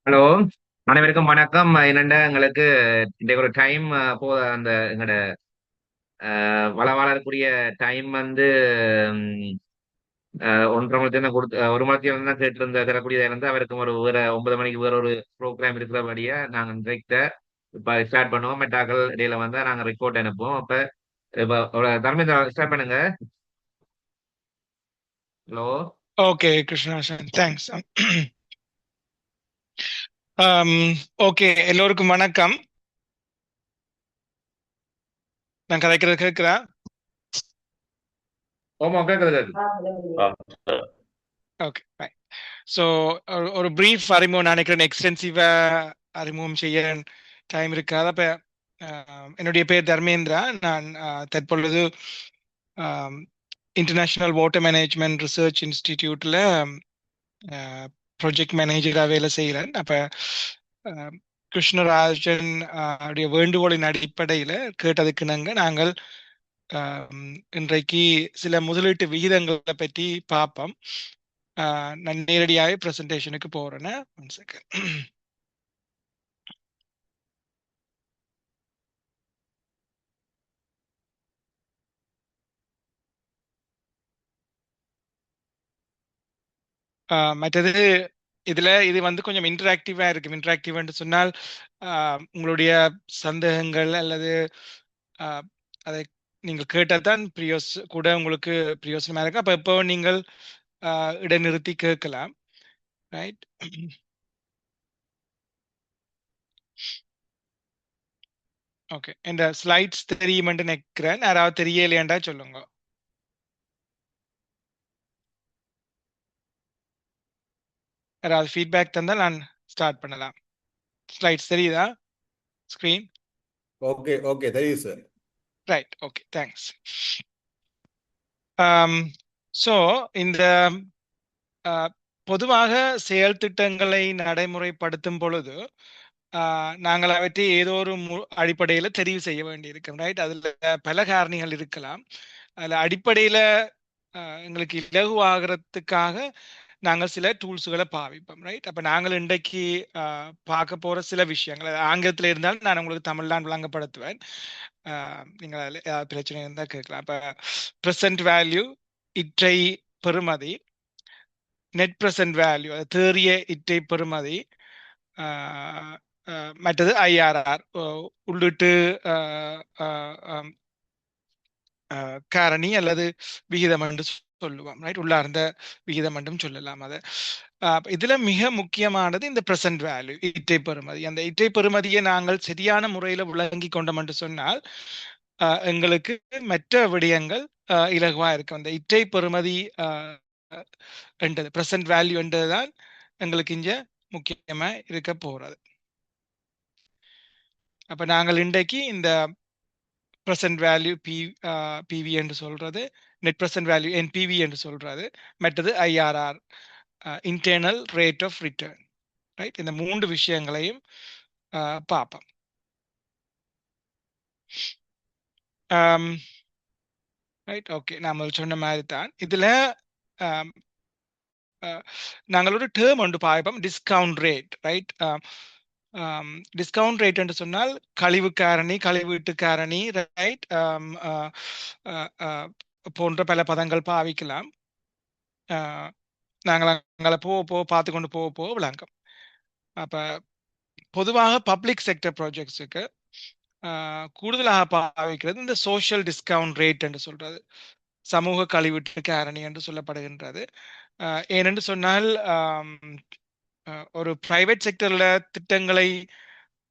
Hello, அனைவருக்கும் வணக்கம். என்னண்டா எங்களுக்கு இன்றைக்கு ஒரு டைம் போ அந்த எங்களோட வளரக்கூடிய டைம் வந்து ம், 1:30 மணி கொடுத்து 1 மணி தான் கேட்டிருந்த தரக்கூடியதா இருந்து அவருக்கும் ஒரு வேற 9 மணிக்கு வேற ஒரு ப்ரோக்ராம் இருக்கிறபடியா நாங்கள் டிரெக்டா இப்ப ஸ்டார்ட் பண்ணுவோம். மெட்டாக்கள் இடையில வந்தா நாங்க ரிப்போர்ட் அனுப்புவோம். அப்ப இப்ப தர்மேந்திரா ஸ்டார்ட் பண்ணுங்க. Hello. Okay Krishnasan thanks. Okay, எல்லோருக்கும் வணக்கம். நான் கதைக்கிறது கேட்குறேன். ஓமா கேக்குது கேக்குது. Okay bye. ஸோ ஒரு பிரீஃப் அறிமுகம் நினைக்கிறேன். எக்ஸ்டென்சிவா அறிமுகம் செய்ய டைம் இருக்காது. அப்போ என்னுடைய பேர் தர்மேந்திரா. நான் தற்பொழுது இன்டர்நேஷ்னல் வாட்டர் மேனேஜ்மெண்ட் ரிசர்ச் இன்ஸ்டிடியூட்டில் ப்ரொஜெக்ட் மேனேஜராக வேலை செய்கிறேன். அப்போ கிருஷ்ணராஜன் உடைய வேண்டுகோளின் அடிப்படையில் கேட்டதுக்கு நாங்கள் இன்றைக்கு சில முதலீட்டு விகிதங்களை பற்றி பார்ப்போம். நான் நேரடியாக பிரசன்டேஷனுக்கு போறேன்னு. One second. மற்றது இது வந்து கொஞ்சம் இன்டராக்டிவா இருக்கும். இன்டராக்டிவ்னு சொன்னால் உங்களுடைய சந்தேகங்கள் அல்லது ஆஹ், அதை நீங்கள் கேட்டால் தான் கூட உங்களுக்கு பிரியோசனமா இருக்கும். அப்போ இப்போ நீங்கள் இடைநிறுத்தி கேட்கலாம். ரைட். ஓகே, இந்த ஸ்லைட்ஸ் தெரியுமென்று நினைக்கிறேன். யாராவது தெரியலையாண்டா சொல்லுங்க. யாராவது ஃபீட்பேக் தந்தால் நான் ஸ்டார்ட் பண்ணலாம். ஸ்லைட்ஸ் தெரியுதா ஸ்க்ரீன்? ஓகே ஓகே தெரியுது sir. Right, okay, thanks. So இந்த பொதுவாக செயல் திட்டங்களை நடைமுறைப்படுத்தும் பொழுது நாங்கள் அவற்றை ஏதோ ஒரு அடிப்படையில் தெரிவு செய்ய வேண்டியிருக்கும். ரைட், அதில் பல காரணிகள் இருக்கலாம். அதில் அடிப்படையில் எங்களுக்கு இலகுவாகிறதுக்காக நாங்கள் சில டூல்ஸுகளை பாவிப்போம். ரைட், அப்போ நாங்கள் இன்றைக்கு பார்க்க போகிற சில விஷயங்கள் ஆங்கிலத்தில் இருந்தாலும் நான் உங்களுக்கு தமிழ்லாம் விளங்கப்படுத்துவேன். நீங்கள் அதில் ஏதாவது பிரச்சனை இருந்தால் கேட்கலாம். இப்போ ப்ரெசன்ட் வேல்யூ, இற்றை பெறுமதி, நெட் ப்ரெசன்ட் வேல்யூ அது தேறிய இற்றை பெறுமதி, மற்றது ஐஆர்ஆர் உள்ளிட்டு காரணி அல்லது விகிதம் என்று சொல்லுவோம். ரைட், உள்ளார்ந்த விகிதம் என்றும் சொல்லலாம். அதை இதுல மிக முக்கியமானது இந்த பிரசன்ட் வேல்யூ, இற்றை பெறுமதி. அந்த இற்றை பெறுமதியை நாங்கள் சரியான முறையில் விளங்கி கொண்டோம் என்று சொன்னால் எங்களுக்கு மற்ற விடயங்கள் இலகுவா இருக்கும். அந்த இற்றை பெறுமதி என்றது பிரசன்ட் வேல்யூ என்றதுதான் எங்களுக்கு இங்க முக்கியமா இருக்க போறது. அப்ப நாங்கள் இன்றைக்கு இந்த பிரசன்ட் வேல்யூ பிவி என்று சொல்றது, நெட் பிரசன்ட் வேல்யூ என்பிவி என்று சொல்றது, மற்றது IRR, internal rate of return. Right, இந்த மூன்று விஷயங்களையும் பார்ப்போம். ரைட், ஓகே, நாம சொன்ன மாதிரி தான் இதுல நாங்கள் ஒரு டேர்ம் ஒன்று பார்ப்போம், discount rate. Right, discount rate என்று சொன்னால் கழிவு காரணி, கழிவீட்டு காரணி. ரைட், போன்ற பல பதங்கள் பாவிக்கலாம். நாங்கள் அங்கே போக பார்த்து கொண்டு போக விளங்கும். அப்போ பொதுவாக பப்ளிக் செக்டர் ப்ராஜெக்ட்ஸுக்கு கூடுதலாக பாவிக்கிறது இந்த சோஷியல் டிஸ்கவுண்ட் ரேட் என்று சொல்றது, சமூக கழிவீட்டு காரணி என்று சொல்லப்படுகின்றது. ஏனென்று சொன்னால் ஒரு பிரைவேட் செக்டர்ல திட்டங்களை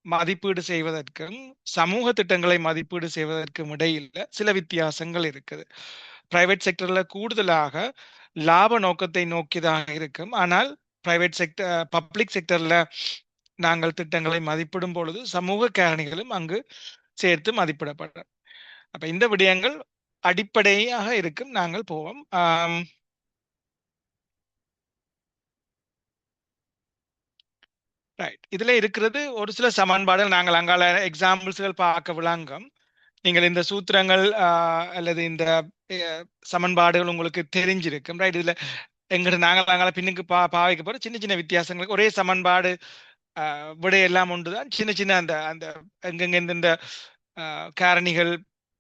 மதிப்பீடு செய்வதற்கும் சமூக திட்டங்களை மதிப்பீடு செய்வதற்கும் இடையில் சில வித்தியாசங்கள் இருக்குது. பிரைவேட் செக்டர்ல கூடுதலாக லாப நோக்கத்தை நோக்கிதான் இருக்கும். ஆனால் பிரைவேட் செக்டர் பப்ளிக் செக்டர்ல நாங்கள் திட்டங்களை மதிப்பிடும் பொழுது சமூக காரணிகளும் அங்கு சேர்த்து மதிப்பிடப்படும். அப்ப இந்த விடயங்கள் அடிப்படையாக இருக்கும். நாங்கள் போவோம். ரைட், இதுல இருக்கிறது ஒரு சில சமன்பாடுகள். நாங்கள் அங்கால எக்ஸாம்பிள்ஸ்கள் பார்க்க விளங்கும். நீங்கள் இந்த சூத்திரங்கள் அல்லது இந்த சமன்பாடுகள் உங்களுக்கு தெரிஞ்சிருக்கும். ரைட், இதுல எங்கிட்ட நாங்கள் பின்னுக்கு பாவிக்க போற சின்ன சின்ன வித்தியாசங்களுக்கு ஒரே சமன்பாடு விடையெல்லாம் ஒன்றுதான். சின்ன சின்ன அந்த அந்த எங்கெங்க இந்த காரணிகள்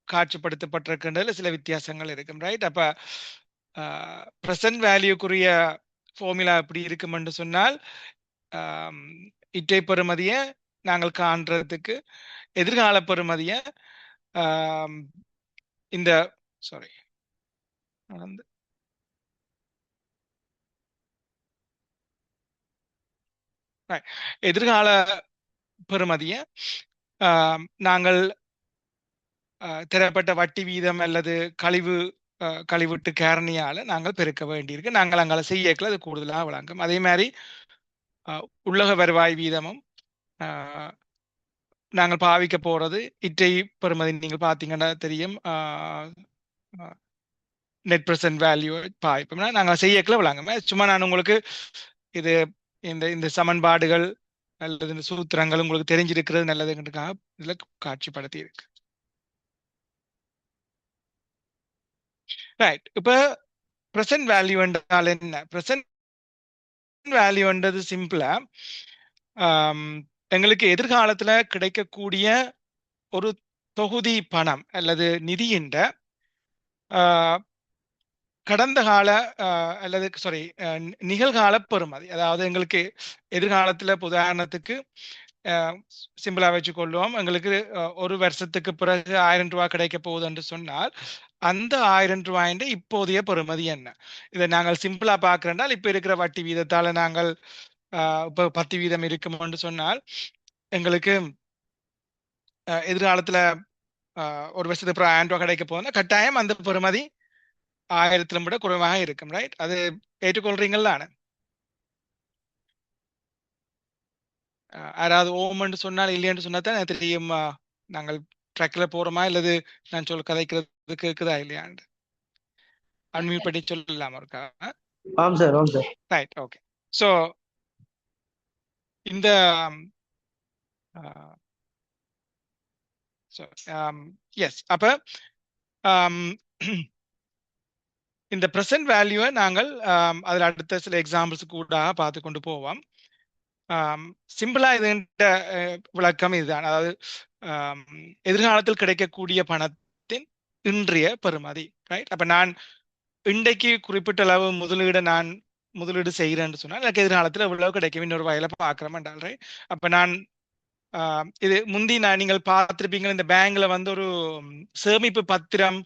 காட்சிப்படுத்தப்பட்டிருக்கின்றதுல சில வித்தியாசங்கள் இருக்கும், ரைட்? அப்ப ப்ரெசன்ட் வேல்யூக்குரிய ஃபார்முலா எப்படி இருக்கும் என்று சொன்னால், இட்டை பெறுமதியை நாங்கள் காண்றதுக்கு எதிர்கால பெறுமதியை இந்த சாரி எதிர்கால பெறுமதியை நாங்கள் தரப்பட்ட வட்டி வீதம் அல்லது கழிவுட்டு காரணியால நாங்கள் பெருக்க வேண்டியிருக்கு. நாங்கள் அங்கால செய்யக்கல அது கூடுதலாக வழங்கும். அதே மாதிரி உள்ளக வருவாய் வீதமும் நாங்கள் பாவிக்க போறது இட்டை பெறுமதி. நீங்கள் பார்த்தீங்கன்னா தெரியும், நெட் பிரசன்ட் வேல்யூ பாவிப்போம்னா நாங்கள் செய்யக்கல வழங்கும். சும்மா நான் உங்களுக்கு இது இந்த இந்த சமன்பாடுகள் அல்லது இந்த சூத்திரங்கள் உங்களுக்கு தெரிஞ்சிருக்கிறது நல்லதுங்கிறதுக்காக இதுல காட்சிப்படுத்தி இருக்கு. ரைட். இப்ப பிரசன்ட் வேல்யூ என்றால் என்ன? பிரசன்ட் வேல்யூன்றது சிம்பிளா எங்களுக்கு எதிர்காலத்துல கிடைக்கக்கூடிய ஒரு தொகுதி பணம் அல்லது நிதியின் கடந்த கால அல்லது சாரி நிகழ்கால பெறுமதி. அதாவது எங்களுக்கு எதிர்காலத்துல உதாரணத்துக்கு சிம்பிளா வச்சுக்கொள்வோம், எங்களுக்கு ஒரு வருஷத்துக்கு பிறகு 1000 ரூபாய் கிடைக்க போகுது என்று சொன்னால் அந்த 1000 ரூபாயின் இப்போதைய பெறுமதி என்ன? இதை நாங்கள் சிம்பிளா பார்க்கிறோம்னால் இப்ப இருக்கிற வட்டி வீதத்தால நாங்கள் இப்ப 10 வீதம் இருக்கும் என்று சொன்னால் எங்களுக்கு எதிர்காலத்துல ஒரு வருஷத்துக்கு அப்புறம் 1000 ரூபாய் கிடைக்க போகுதுன்னா கட்டாயம் அந்த பெறுமதி 1000 விட குறைவாக இருக்கும், ரைட்? அது ஏற்றுக்கொள்றீங்களா? யாராவது ஓம்னு சொன்னால் இல்லையன்னு சொன்னா தான் எனக்கு தெரியும் நாங்கள் ட்ராக்ல போறோமா இல்லது நான் கதைக்கிறது கேக்குதா இல்லையான்னு. அன்மியூட் பண்ணி சொல்லலாமா இருக்கா? ஆம் சார், ஆம் சார். Right, okay. ஸோ இந்த எஸ், அப்ப இந்த ப்ரெசன்ட் வேல்யூவை நாங்கள் அதில் அடுத்த சில எக்ஸாம்பிள்ஸ் கூட பார்த்து கொண்டு போவோம். சிம்பிளா இது விளக்கம் இதுதான். அதாவது எதிர்காலத்தில் கிடைக்கக்கூடிய பணத்தின் இன்றைய பெறுமதி, ரைட்? அப்ப நான் இன்றைக்கு குறிப்பிட்ட அளவு முதலீடு செய்கிறேன்னு சொன்னால் எனக்கு எதிர்காலத்தில் இவ்வளவு கிடைக்கும் இன்னொரு வகையில பார்க்கிறோம் என்றால், ரைட்? அப்ப நான் இது முந்தி நீங்கள் பார்த்திருப்பீங்க, இந்த பேங்க்ல வந்து ஒரு சேமிப்பு பத்திரம்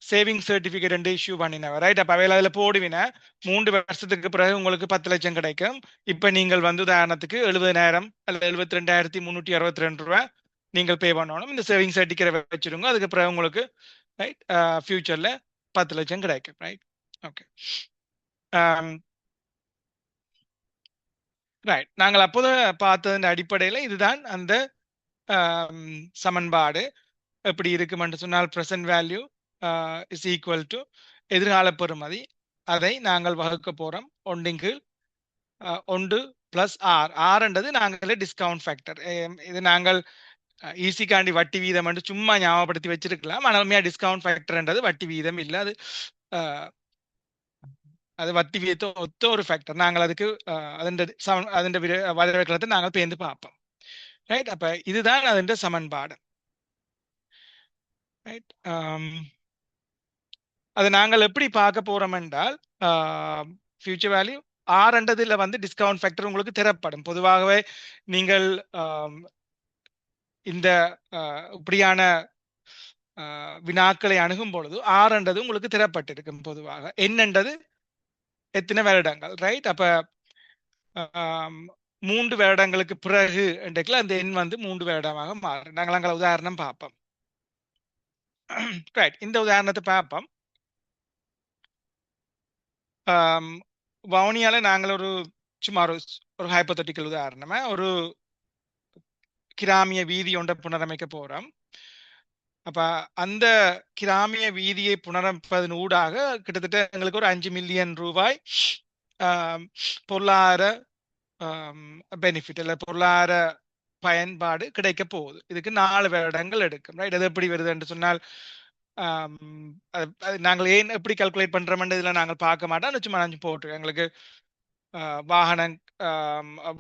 சேவிங் சர்டிபிகேட் இஷ்யூ பண்ணினவர், ரைட்? அப்ப அவையில அதுல போடுவின 3 வருஷத்துக்கு பிறகு உங்களுக்கு 10 லட்சம் கிடைக்கும். இப்ப நீங்கள் வந்து உதாரணத்துக்கு 70,000 அல்லது 72,362 ரூபாய் நீங்கள் பே பண்ணணும். இந்த சேவிங் சர்டிபிகேட் வச்சிருங்க, அதுக்கு பிறகு உங்களுக்கு ரைட் ஃபியூச்சர்ல 10 லட்சம் கிடைக்கும், ரைட்? Okay, right. நாங்கள் அப்போது பார்த்ததன் அடிப்படையில் இதுதான் அந்த சமன்பாடு எப்படி இருக்கும் என்று சொன்னால், present value is equal to எதிர்கால பெறுமதி, அதை நாங்கள் வகுக்க போறோம் 1 பிளஸ் ஆர் என்றது நாங்களே டிஸ்கவுண்ட் ஃபேக்டர். இது நாங்கள் ஈஸிக்காண்டி வட்டி வீதம் என்று சும்மா ஞாபகப்படுத்தி வச்சிருக்கலாம். ஆனால் டிஸ்கவுண்ட் ஃபேக்டர் என்றது வட்டி வீதம் இல்லை, அது வட்டி வீதத்தை ஒத்த ஒரு ஃபேக்டர். நாங்கள் அதுக்கு அதன் வரைவிலக்கணத்தை நாங்கள் பேர்ந்து பார்ப்போம், ரைட்? அப்ப இதுதான் அதன் சமன்பாடு, ரைட்? அதை நாங்கள் எப்படி பார்க்க போறோம் என்றால், ஃபியூச்சர் வேல்யூ ஆர்ன்றதுல வந்து டிஸ்கவுண்ட் ஃபேக்டர் உங்களுக்கு தரப்படும். பொதுவாகவே நீங்கள் இந்த இப்படியான வினாக்களை அணுகும் பொழுது ஆர்ன்றது உங்களுக்கு தரப்பட்டிருக்கும். பொதுவாக என்னன்றது எத்தனை வருடங்கள், ரைட்? அப்ப 3 வருடங்களுக்கு பிறகு என்றைக்குல அந்த எண் வந்து 3 வருடமாக மாறும். நாங்கள் அங்கே உதாரணம் பார்ப்போம், ரைட்? இந்த உதாரணத்தை பார்ப்போம். வவுனியால நாங்கள் ஒரு சும்மா ஒரு ஹைப்போதெட்டிக்கல் உதாரணமா ஒரு கிராமிய வீதி ஒன்றை புனரமைக்க போறோம். அப்ப அந்த கிராமிய வீதியை புனரமைப்பதன் ஊடாக கிட்டத்தட்ட எங்களுக்கு ஒரு 5 மில்லியன் ரூபாய் பொருளாதார பெனிஃபிட் இல்ல பொருளாதார பயன்பாடு கிடைக்க போகுது. இதுக்கு 4 வருடங்கள் எடுக்கும், ரைட்? அது எப்படி வருது என்று சொன்னால், நாங்கள் ஏன் எப்படி கால்குலேட் பண்றோம் இதுல நாங்கள் பார்க்க மாட்டோம், சும்மா நான் போட்டு எங்களுக்கு வாகனம்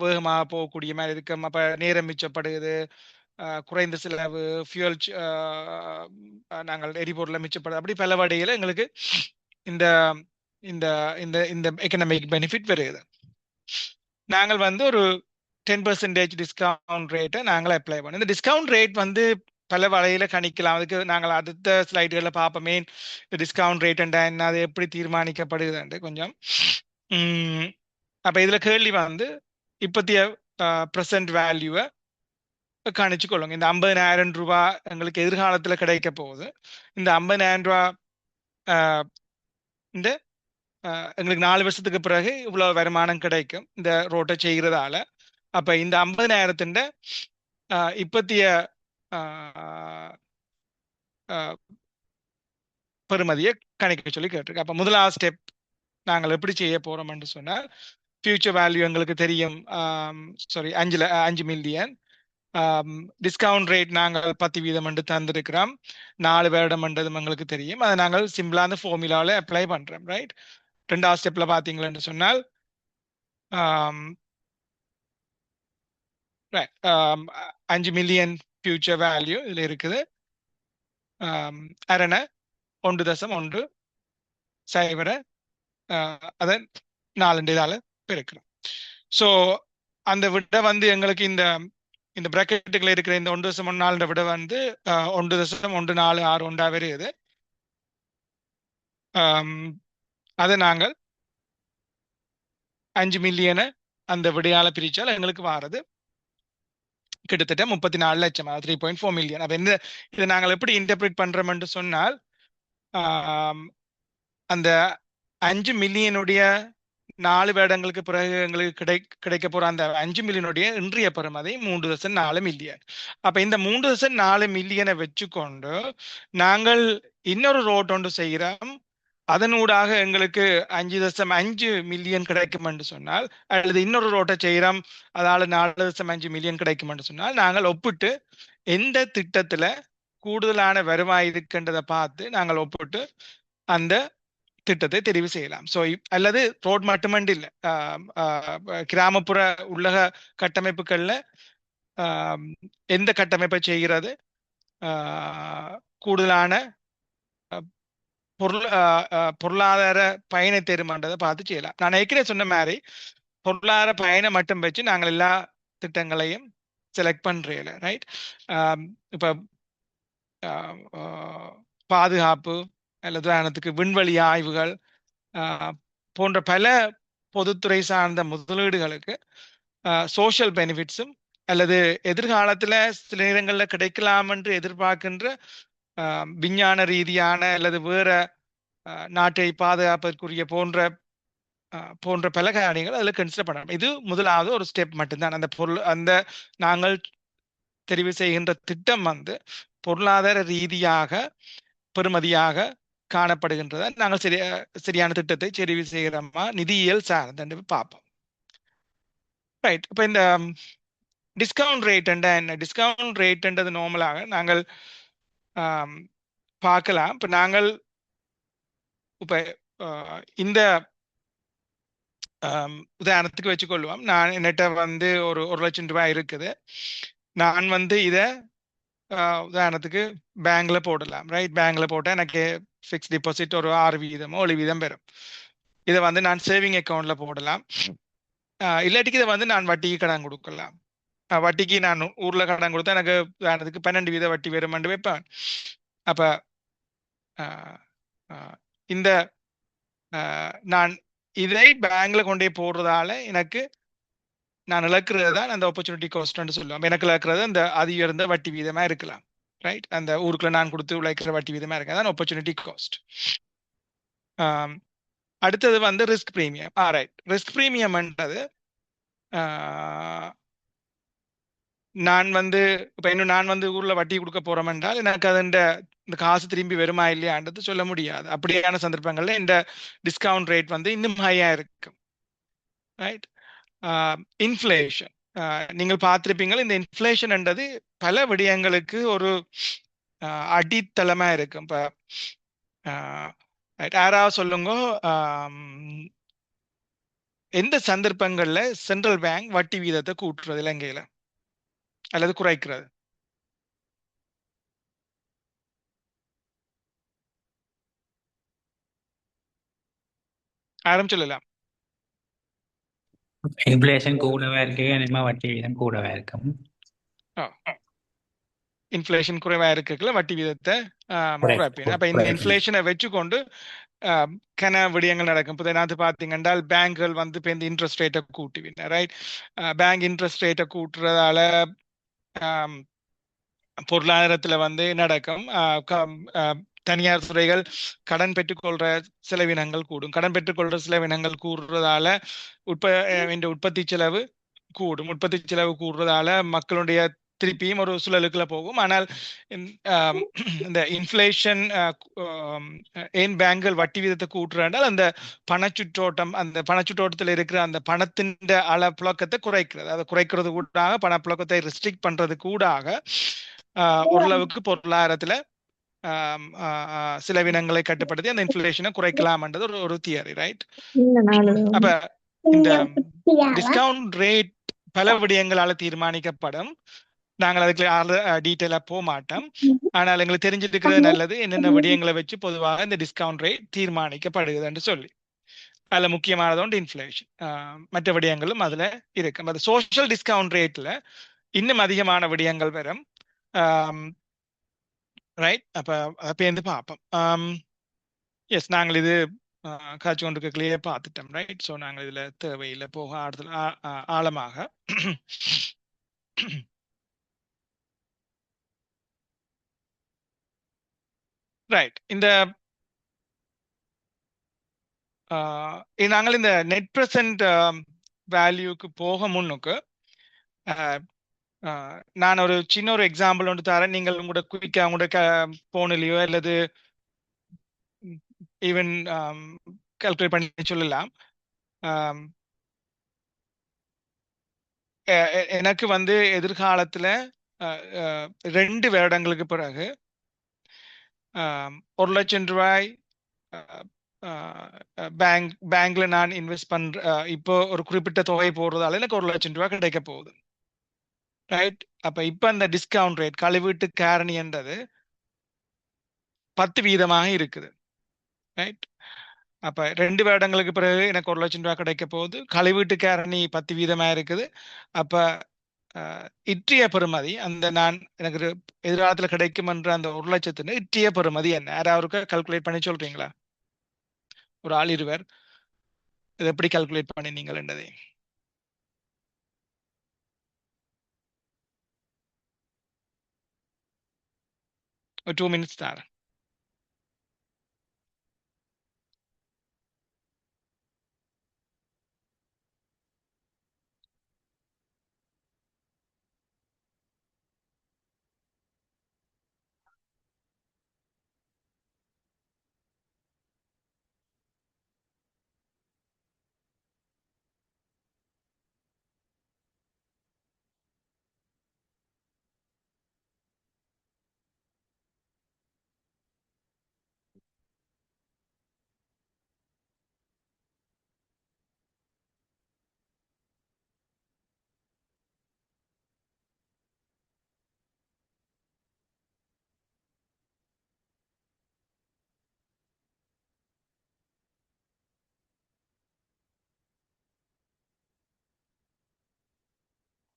வேகமாக போகக்கூடிய மாதிரி இருக்கும். அப்போ நேரம் மிச்சப்படுது, குறைந்த செலவு, ஃபியூல் நாங்கள் எரிபொருளை மிச்சப்படுது. அப்படி பல வழியில் எங்களுக்கு இந்த இந்த இந்த இந்த எக்கனாமிக் பெனிஃபிட் வருது. நாங்கள் வந்து ஒரு 10% டிஸ்கவுண்ட் ரேட்டை நாங்கள் அப்ளை பண்ணோம். இந்த டிஸ்கவுண்ட் ரேட் வந்து பல வகையில கணிக்கலாம். அதுக்கு நாங்கள் அடுத்த ஸ்லைடுகளில் பார்ப்போமே இந்த டிஸ்கவுண்ட் ரேட் என்ன, அது எப்படி தீர்மானிக்கப்படுதுன்னு கொஞ்சம். அப்போ இதில் கேள்வி வந்து இப்போத்திய ப்ரெசன்ட் வேல்யூவை கணிச்சு கொள்ளுங்க. இந்த 50,000 ரூபா எங்களுக்கு எதிர்காலத்தில் கிடைக்க போகுது. இந்த 50,000 ரூபா இந்த எங்களுக்கு 4 வருஷத்துக்கு பிறகு இவ்வளவு வருமானம் கிடைக்கும் இந்த ரோட்டை செய்கிறதால. அப்ப இந்த 50,000 இப்பத்திய பெறுமதியை கணிக்க சொல்லி கேட்டிருக்கு. அப்ப முதலாவது ஸ்டெப் நாங்கள் எப்படி செய்ய போறோம் என்று சொன்னால், ஃபியூச்சர் வேல்யூ எங்களுக்கு தெரியும். 5 மில்லியன். டிஸ்கவுண்ட் ரேட் நாங்கள் 10% என்று தந்திருக்கிறோம். 4 வருடம் என்றதும் எங்களுக்கு தெரியும். அதை நாங்கள் சிம்பிளா அந்த ஃபார்முலாவில் அப்ளை பண்றோம். ரைட். ரெண்டாவது ஸ்டெப்ல பாத்தீங்களா சொன்னால் 5 மில்லியன் ஃபியூச்சர் வேல்யூ இதுல இருக்குது. அரண 1.1 சைவர அதை 4 இதால பெருக்கிறோம். ஸோ அந்த விட வந்து எங்களுக்கு இந்த பிராக்கெட்டுக்குள்ள இருக்கிற இந்த 1.14 விட வந்து 1.1461 வருது. அதை நாங்கள் 5 மில்லியனை அந்த விடையால பிரிச்சால் எங்களுக்கு வாரது கிட்டத்தட்ட 34 லட்சம், 3.4 மில்லியன். அப்ப இதை நாங்கள் எப்படி இன்டர்பிரேட் பண்றோம் என்று சொன்னால், அந்த 5 மில்லியனுடைய 4 வருடங்களுக்கு பிறகு எங்களுக்கு கிடைக்க போற அந்த 5 மில்லியனுடைய இன்றைய பெறுமதி 3.4 மில்லியன். அப்ப இந்த 3.4 மில்லியனை வச்சுக்கொண்டு நாங்கள் இன்னொரு ரோட் ஒன்று செய்கிறோம். அதனூடாக எங்களுக்கு 5.5 மில்லியன் கிடைக்கும் என்று சொன்னால், அல்லது இன்னொரு ரோட்டை செய்கிறோம் அதால 4.5 மில்லியன் கிடைக்கும் என்று சொன்னால், நாங்கள் ஒப்பிட்டு எந்த திட்டத்துல கூடுதலான வருவாய் இருக்கின்றதை பார்த்து நாங்கள் ஒப்பிட்டு அந்த திட்டத்தை தெரிவு செய்யலாம். ஸோ அல்லது ரோட் மட்டுமண்டு இல்லை, கிராமப்புற உள்ளக கட்டமைப்புகள்ல எந்த கட்டமைப்பை செய்கிறது கூடுதலான பொருளாதார பயனை தருமான்றதை பார்த்து செய்யலாம். நான் ஏற்கனவே சொன்ன மாதிரி பொருளாதார பயனை மட்டும் வச்சு நாங்கள் எல்லா திட்டங்களையும் செலக்ட் பண்றேன். ரைட். இப்ப பாதுகாப்பு அல்லது உதாரணத்துக்கு விண்வெளி ஆய்வுகள் போன்ற பல பொதுத்துறை சார்ந்த முதலீடுகளுக்கு சோஷியல் பெனிஃபிட்ஸும் அல்லது எதிர்காலத்துல சில நேரங்களில் கிடைக்கலாம் என்று எதிர்பார்க்கின்ற விஞ்ஞான ரீதியான அல்லது வேற நாட்டை பாதுகாப்பதற்குரிய போன்ற பல காரியங்கள் அதில் கன்சிடர் பண்ணணும். இது முதலாவது ஒரு ஸ்டெப் மட்டும்தான். அந்த நாங்கள் தெரிவு செய்கின்ற திட்டம் வந்து பொருளாதார ரீதியாக பெறுமதியாக காணப்படுகின்றத நாங்கள் சரியான திட்டத்தை தெரிவு செய்கிறோமா நிதியியல் சார்ந்து பார்ப்போம். ரைட். இப்போ இந்த டிஸ்கவுண்ட் ரேட் என்ன? டிஸ்கவுண்ட் ரேட்ன்றது நார்மலாக நாங்கள் பார்க்கலாம். இப்போ நாங்கள் இப்போ இந்த உதாரணத்துக்கு வச்சுக்கொள்வோம். நான் என்னட்ட வந்து ஒரு 1 லட்சம் ரூபாய் இருக்குது. நான் வந்து இதை உதாரணத்துக்கு பேங்க்ல போடலாம். ரைட். பேங்க்ல போட்டால் எனக்கு ஃபிக்ஸ் டிபாசிட் ஒரு 6% 7% பெறும். இதை வந்து நான் சேவிங் அக்கௌண்ட்ல போடலாம். இல்லாட்டிக்கு இதை வந்து நான் வட்டிக்கு கடன் கொடுக்கலாம். வட்டிக்கு நான் ஊர்ல கடன் கொடுத்தா எனக்கு உதாரணத்துக்கு 12% வட்டி வருமானு வைப்பேன். அப்ப இந்த நான் இதை பேங்க்ல கொண்டே போடுறதால எனக்கு நான் இழக்கிறது தான் அந்த ஆப்பர்ச்சுனிட்டி காஸ்ட்னு சொல்லுவோம். எனக்கு இழக்கிறது அந்த அதிகர்ந்த வட்டி வீதமா இருக்கலாம். ரைட். அந்த ஊருக்குள்ள நான் கொடுத்து உழைக்கிற வட்டி வீதமா இருக்கு, அதான் ஆப்பர்ச்சுனிட்டி காஸ்ட். அடுத்தது வந்து ரிஸ்க் பிரீமியம். ரைட். ரிஸ்க் பிரீமியம்ன்றது நான் வந்து இப்போ இன்னும் நான் வந்து ஊர்ல வட்டி கொடுக்க போறோம் என்றால் எனக்கு அது இந்த காசு திரும்பி வருமா இல்லையான்றது சொல்ல முடியாது. அப்படியான சந்தர்ப்பங்கள்ல இந்த டிஸ்கவுண்ட் ரேட் வந்து இன்னும் ஹையா இருக்கும். ரைட். இன்ஃப்ளேஷன் நீங்கள் பார்த்திருப்பீங்க. இந்த இன்ஃப்ளேஷன் என்றது பல விடயங்களுக்கு ஒரு அடித்தளமா இருக்கும். இப்போ யாராவது சொல்லுங்க, எந்த சந்தர்ப்பங்கள்ல சென்ட்ரல் பேங்க் வட்டி வீதத்தை கூட்டுறது இலங்கையில அல்லது குறைக்கிறது? ஆரம்பி சொல்லலாம். இன்ஃப்ளேஷன் கூடவே இருக்கு, இனிமே வட்டி வீதம் கூடவே இருக்கும். இன்ஃப்ளேஷன் குறைவா இருக்குல்ல வட்டி வீதத்தை குறைப்பேன். அப்ப இந்த இன்ஃப்ளேஷனை வச்சுக்கொண்டு கன விடயங்கள் நடக்கும். இப்போ நான் பார்த்தீங்கன்னா பேங்குகள் வந்து இப்போ இந்த இன்ட்ரெஸ்ட் ரேட்டை கூட்டுவின, ரைட்? பேங்க் இன்ட்ரெஸ்ட் ரேட்டை கூட்டுறதால பொருளாதாரத்துல வந்து நடக்கும். தனியார் துறைகள் கடன் பெற்றுக்கொள்ற செலவினங்கள் கூடும். கடன் பெற்றுக்கொள்ற செலவினங்கள் கூடுறதால இந்த உற்பத்தி செலவு கூடும். உற்பத்தி செலவு கூடுறதால மக்களுடைய திருப்பியும் ஒரு சுழலுக்குள்ள போகும். ஆனால் இந்த இன்ஃப்ளேஷன் ஏன் பேங்குகள் வட்டி வீதத்தை கூட்டுறாண்டால் அந்த பணச்சுற்றோட்டம், அந்த பணச்சுற்றோட்டத்தில் இருக்கிற அந்த பணத்தின் புழக்கத்தை குறைக்கிறது. அதை குறைக்கிறது கூடாக, பணப்புழக்கத்தை ரெஸ்ட்ரிக்ட் பண்றது கூடாக ஓரளவுக்கு பொருளாதாரத்துல செலவினங்களை கட்டுப்படுத்தி அந்த இன்ஃப்ளேஷனை குறைக்கலாம்ன்றது ஒரு தியரி, ரைட்? அப்ப இந்த டிஸ்கவுண்ட் ரேட் பல விடயங்களால தீர்மானிக்கப்படும். நாங்கள் அதுக்கு டீட்டெயிலா போக மாட்டோம். ஆனால் எங்களுக்கு தெரிஞ்சிருக்கிறது நல்லது என்னென்ன விடயங்களை வச்சு பொதுவாக இந்த டிஸ்கவுண்ட் ரேட் தீர்மானிக்கப்படுகிறதுன்னு சொல்லி. அதுல முக்கியமானது ஒன்று இன்ஃப்ளேஷன். மற்ற விடயங்களும் அதுல இருக்கு. அது சோஷியல் டிஸ்கவுண்ட் ரேட்ல இன்னும் அதிகமான விடயங்கள் வரும், ரைட்? அப்ப இருந்து பார்ப்போம். எஸ், நாங்கள் இது காட்சி கொண்டு கிளியர் பார்த்துட்டோம், ரைட்? ஸோ நாங்கள் இதுல தேவையில்லை போக ஆழமாக. ரைட். நாங்கள் இந்த நெட் ப்ரெசன்ட் வேல்யூக்கு போக முன்னுக்கு நான் ஒரு சின்ன ஒரு எக்ஸாம்பிள் ஒன்று தரேன். நீங்கள் உங்களோட குயிக்கா உங்களோட போனிலையோ அல்லது ஈவன் கால்குலேட் பண்ணி சொல்லலாம். எனக்கு வந்து எதிர்காலத்துல 2 வருடங்களுக்கு பிறகு 1 லட்சம் ரூபாய் பேங்க்ல நான் இன்வெஸ்ட் பண்ற இப்போ ஒரு குறிப்பிட்ட தொகை போடுறதால எனக்கு 1 லட்சம் ரூபாய் கிடைக்க போகுது, ரைட்? அப்ப இப்ப அந்த டிஸ்கவுண்ட் ரேட் கழிவீட்டு காரணி என்றது 10% இருக்குது, ரைட்? அப்ப 2 வருடங்களுக்கு பிறகு எனக்கு 1 லட்சம் ரூபாய் கிடைக்க போகுது. கழிவீட்டு காரணி 10% இருக்குது. அப்ப இற்றிய பெறுமதி, அந்த நான் எனக்கு எதிர்காலத்துல கிடைக்கும் என்ற அந்த 1 லட்சத்துல இற்றிய பெறுமதி என்ன? யாராவது கால்குலேட் பண்ணி சொல்றீங்களா? ஒரு ஆள் இருவர் இதை எப்படி கால்குலேட் பண்ணினீங்கள் என்றதை? ஒரு 2 மினிட்ஸ் தான்.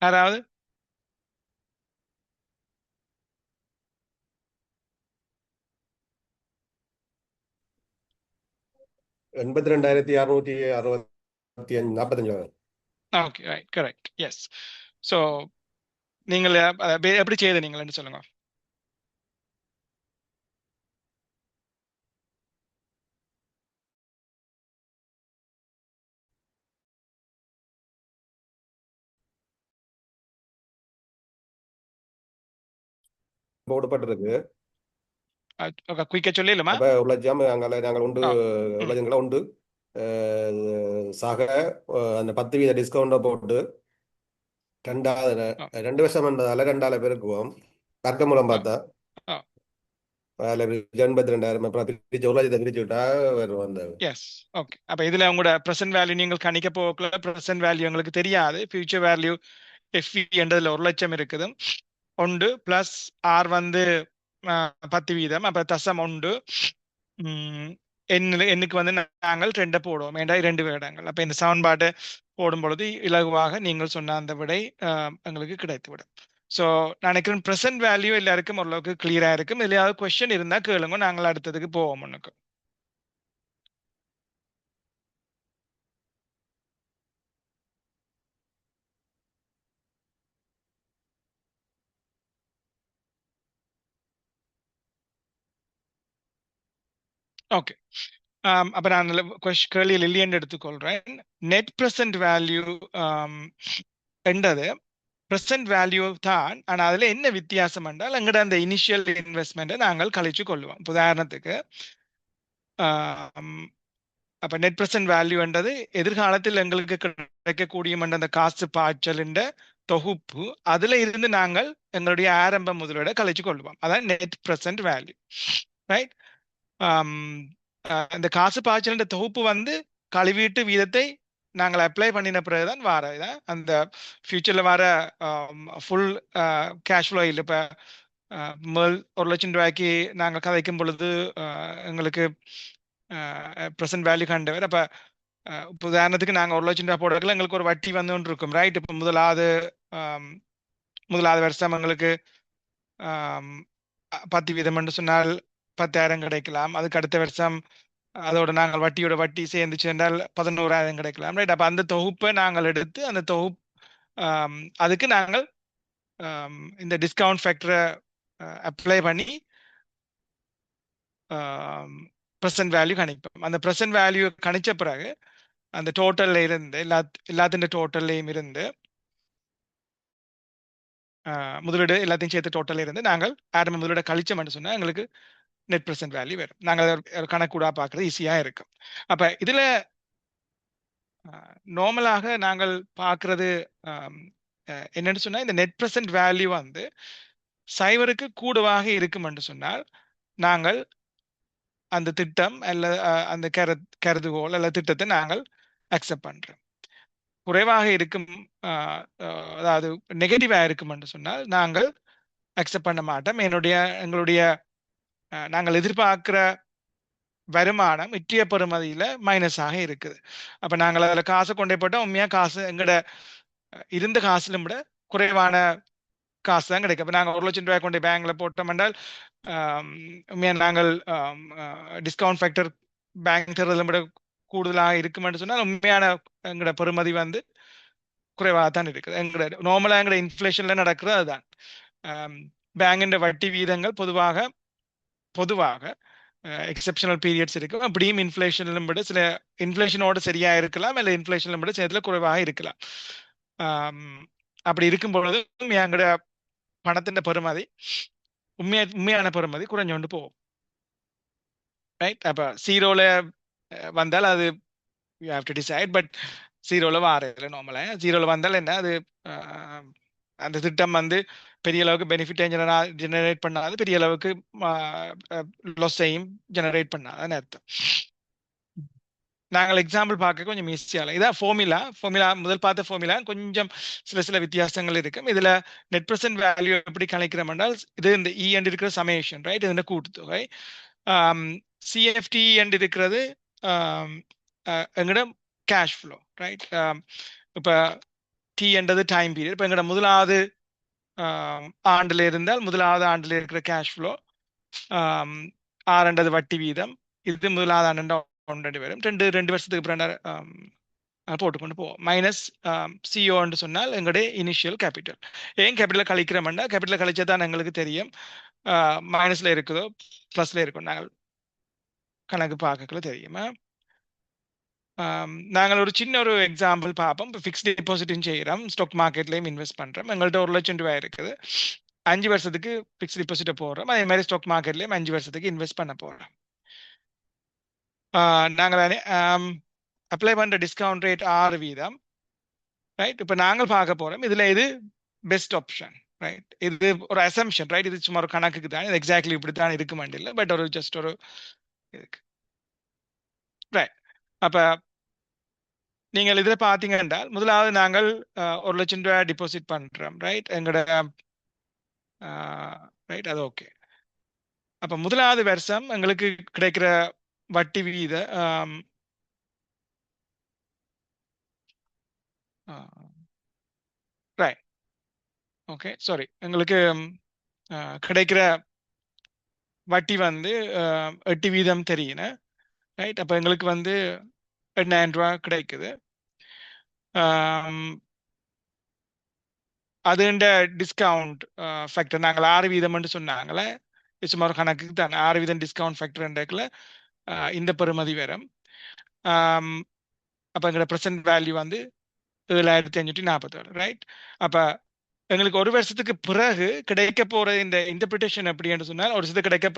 யாராவது? $82,665. Okay, right, correct, yes. So நீங்கள் எப்படி செய்யுது நீங்கள் சொல்லுங்க. போடப்பட்டிருக்கு. குயிக்கா சொல்லிடலாமா? அப்ப 1 லட்சம் நாங்கள் உண்டு, 1 லட்சங்களை உண்டு சக அந்த 10% டிஸ்கவுண்ட போட்டு 2 வருஷம் என்றதால 2 பெருக்குவோம். தர்க்க மூலம் பார்த்தா அதில் 82,000 அப்புறம் பிரிச்சு 1,00,000 பிரிச்சு விட்டா வரும் அந்த. Yes, okay. அப்ப இதுல உங்களோட ப்ரெசென்ட் வேல்யூ நீங்கள் கணிக்க போகல, ப்ரெசென்ட் வேல்யூ எங்களுக்கு தெரியாது. ஃபியூச்சர் வேல்யூ எஃப்இ என்றதுல 1,00,000 இருக்குது. 1 பிளஸ் ஆர் வந்து 10%. அப்ப தசம் 1 எண்ணுக்கு வந்து நாங்கள் 2 போடுவோம். ஏண்டா 2 வேடங்கள். அப்ப இந்த சமன்பாட்டை போடும் பொழுது இலகுவாக நீங்கள் சொன்ன அந்த விடை எங்களுக்கு கிடைத்துவிடும். ஸோ நினைக்கிறேன் ப்ரெசென்ட் வேல்யூ எல்லாருக்கும் ஓரளவுக்கு கிளியரா இருக்கும். இல்லையாவது கொஸ்டின் இருந்தா கேளுங்க, நாங்கள் அடுத்ததுக்கு போவோம் முன்னுக்கு. ஓகே. அப்ப நான் கேள்வியில் இல்லையென்று எடுத்துக்கொள்றேன். நெட் ப்ரெசென்ட் வேல்யூ என்றது ப்ரெசென்ட் வேல்யூ தான். ஆனா அதுல என்ன வித்தியாசம் என்றால் எங்கட அந்த இனிஷியல் இன்வெஸ்ட்மெண்ட்டை நாங்கள் கழிச்சு கொள்வோம். உதாரணத்துக்கு அப்ப நெட் ப்ரெசென்ட் வேல்யூ என்றது எதிர்காலத்தில் எங்களுக்கு கிடைக்கக்கூடிய அந்த காசு பாய்ச்சலின் தொகுப்பு. அதுல இருந்து நாங்கள் எங்களுடைய ஆரம்ப முதலீடை கழிச்சு கொள்வோம். அதான் நெட் ப்ரெசென்ட் வேல்யூ, ரைட்? இந்த காசு பாய்ச்சலின் தொகுப்பு வந்து கழிவீட்டு வீதத்தை நாங்கள் அப்ளை பண்ணின பிறகுதான் வர அந்த ஃபியூச்சர்ல வர ஃபுல் கேஷ் ஃப்ளோ இல்லை. இப்போ 1,00,000 ரூபாய்க்கு நாங்கள் கதைக்கும் பொழுது எங்களுக்கு ப்ரெசென்ட் வேல்யூ கண்டவர். அப்போ உதாரணத்துக்கு நாங்கள் 1,00,000 ரூபாய் போடுறதுல எங்களுக்கு ஒரு வட்டி வந்து கொண்டு இருக்கும், ரைட்? இப்போ முதலாவது வருஷம் எங்களுக்கு 10% சொன்னால் 10,000 கிடைக்கலாம். அதுக்கு அடுத்த வருஷம் அதோட நாங்கள் வட்டியோட வட்டி சேர்ந்துச்சு என்றால் 11,000 கிடைக்கலாம், ரைட்? அப்ப அந்த தொகுப்பை நாங்கள் எடுத்து அந்த தொகுப்பு அதுக்கு நாங்கள் இந்த டிஸ்கவுண்ட் ஃபேக்டரை அப்ளை பண்ணி ப்ரெசென்ட் வேல்யூ கணிப்போம். அந்த ப்ரெசென்ட் வேல்யூ கணிச்ச பிறகு அந்த டோட்டல்ல இருந்து எல்லாத்தின் டோட்டல்லையும் இருந்து முதலீடு எல்லாத்தையும் சேர்த்து டோட்டல் இருந்து நாங்கள் ஆரம்ப முதலீடு கழிச்சோம்னு சொன்னா எங்களுக்கு நெட் ப்ரெசென்ட் வேல்யூ வரும். நாங்கள் கணக்கூடா பார்க்கறது ஈஸியா இருக்கும். அப்ப இதுல நார்மலாக நாங்கள் பார்க்கறது என்னன்னு சொன்னா இந்த நெட் ப்ரெசென்ட் வேல்யூ வந்து சைவருக்கு கூடுவாக இருக்கும் என்று சொன்னால் நாங்கள் அந்த திட்டம் அல்லது அந்த கருதுகோள் அல்லது திட்டத்தை நாங்கள் அக்செப்ட் பண்றோம். குறைவாக இருக்கும், அதாவது நெகட்டிவா இருக்கும் என்று சொன்னால் நாங்கள் அக்செப்ட் பண்ண மாட்டோம். எங்களுடைய நாங்கள் எதிர்பார்க்கிற வருமானம் இற்றிய பெறுமதியில மைனஸாக இருக்குது. அப்ப நாங்கள் அதில் காசை கொண்டே போட்டோம், உண்மையா காசு எங்கட இருந்த காசுலும் விட குறைவான காசு தான் கிடைக்கும். அப்போ நாங்கள் 1,00,000 ரூபாய் கொண்டு பேங்க்ல போட்டோம் என்றால் உண்மையா நாங்கள் டிஸ்கவுண்ட் ஃபேக்டர் பேங்க் தரதிலும் விட கூடுதலாக இருக்குமென்று சொன்னால் உண்மையான எங்களோட பெறுமதி வந்து குறைவாக தான் இருக்குது. எங்களோட நார்மலா எங்களோட இன்ஃப்ளேஷன்ல நடக்கிறது அதுதான். பேங்கின் வட்டி வீதங்கள் பொதுவாக எக்ஸெப்ஷனல் பீரியட்ஸ் இருக்கும். அப்படியும் இன்ஃப்ளேஷனிலும் விட சில இன்ஃப்ளேஷனோட சரியா இருக்கலாம், இல்லை இன்ஃப்ளேஷனிலும் விட சேர்த்துல குறைவாக இருக்கலாம். அப்படி இருக்கும் பொழுது எங்களோட பணத்தின் பெறுமதி உண்மையான பெறுமதி குறைஞ்சு கொண்டு போகும், ரைட்? அப்ப ஜீரோல வந்தால் அது you have to decide. But ஜீரோல வாரதில்லை. நார்மலா ஜீரோல வந்தால் என்ன, அது அந்த திட்டம் வந்து பெரிய அளவுக்கு பெனிஃபிட்டை ஜெனரேட் பண்ணாது, பெரிய அளவுக்கு லாஸையும் ஜெனரேட் பண்ணாதுன்னு அர்த்தம். நாங்கள் எக்ஸாம்பிள் பார்க்க கொஞ்சம் ஈஸியாக இதான் ஃபார்முலா முதல் பார்த்த ஃபார்முலா கொஞ்சம் சில வித்தியாசங்கள் இருக்கும். இதுல நெட் ப்ரெசென்ட் வேல்யூ எப்படி கணிக்கிறோம் என்றால் இது இந்த இ அண்ட் இருக்கிற சமேஷன், ரைட்? இது கூட்டுத்தொகை. சிஎஃப்டி அண்ட் இருக்கிறது எங்கட கேஷ் ஃப்ளோ, ரைட்? இப்போ டி என்றது டைம் பீரியட். இப்போ எங்கட முதலாவது ஆண்டுல இருந்தால் முதலாவது ஆண்டுல இருக்கிற கேஷ் ஃப்ளோ, ஆறுன்றது வட்டி வீதம், இது முதலாவது ஆண்டு வரும். ரெண்டு வருஷத்துக்கு அப்புறம் போட்டுக்கொண்டு போவோம். மைனஸ் சிஓன்னு சொன்னால் எங்களுடைய இனிஷியல் கேபிட்டல். ஏன் கேபிட்டல் கழிக்கிறோம்னா கேபிட்டல் கழிச்சா தான் எங்களுக்கு தெரியும் மைனஸ்ல இருக்குதோ பிளஸ்ல இருக்கும். நாங்கள் கணக்கு பார்க்கல தெரியுமா? நாங்கள் ஒரு சின்ன ஒரு எக்ஸாம்பிள் பார்ப்போம். இப்போ ஃபிக்ஸ்ட் டெபாசிட்டும் செய்கிறோம், ஸ்டாக் மார்க்கெட்லையும் இன்வெஸ்ட் பண்றோம். எங்கள்கிட்ட 1,00,000 ரூபாய் இருக்குது, 5 வருஷத்துக்கு ஃபிக்ஸ்ட் டெபாசிட்டை போடுறோம். அதே மாதிரி ஸ்டாக் மார்க்கெட்லையும் 5 வருஷத்துக்கு இன்வெஸ்ட் பண்ண போறோம். நாங்கள் அப்ளை பண்ற டிஸ்கவுண்ட் ரேட் 6%, ரைட்? இப்போ நாங்கள் பார்க்க போறோம் இதுல இது பெஸ்ட் ஆப்ஷன், ரைட். இது ஒரு அசம்ஷன், ரைட். இது சும்மா ஒரு கணக்குக்கு தான், இது எக்ஸாக்ட்லி இப்படி தான் இருக்க மாட்டில்ல, பட் ஒரு ஜஸ்ட் ஒரு இதுக்கு. ரைட். அப்ப நீங்கள் இதில் பார்த்தீங்க என்றால் முதலாவது நாங்கள் 1,00,000 ரூபாய் டிபாசிட் பண்றோம், ரைட். எங்களோட ரைட், அது ஓகே. அப்ப முதலாவது வருஷம் எங்களுக்கு கிடைக்கிற வட்டி வீத ரைட், ஓகே, சாரி, எங்களுக்கு கிடைக்கிற வட்டி வந்து 8% தெரியும், ரைட். அப்ப எங்களுக்கு வந்து 8,000 ரூபாய் கிடைக்குது. அதுண்ட டிஸ்கவுண்ட் ஃபேக்டர் நாங்கள் 6% சொன்னாங்களே, சும்மா ஒரு கணக்குக்கு தான் 6% டிஸ்கவுண்ட் ஃபேக்டர் இந்த பெறுமதி வரும். அப்போ எங்களோட ப்ரெசன்ட் வேல்யூ வந்து 7,547, ரைட். அப்போ எங்களுக்கு ஒரு வருஷத்துக்கு பிறகு கிடைக்க போற இந்த இன்டர்பிரிட்டேஷன் எப்படி என்று சொன்னால், ஒரு வருஷத்துக்கு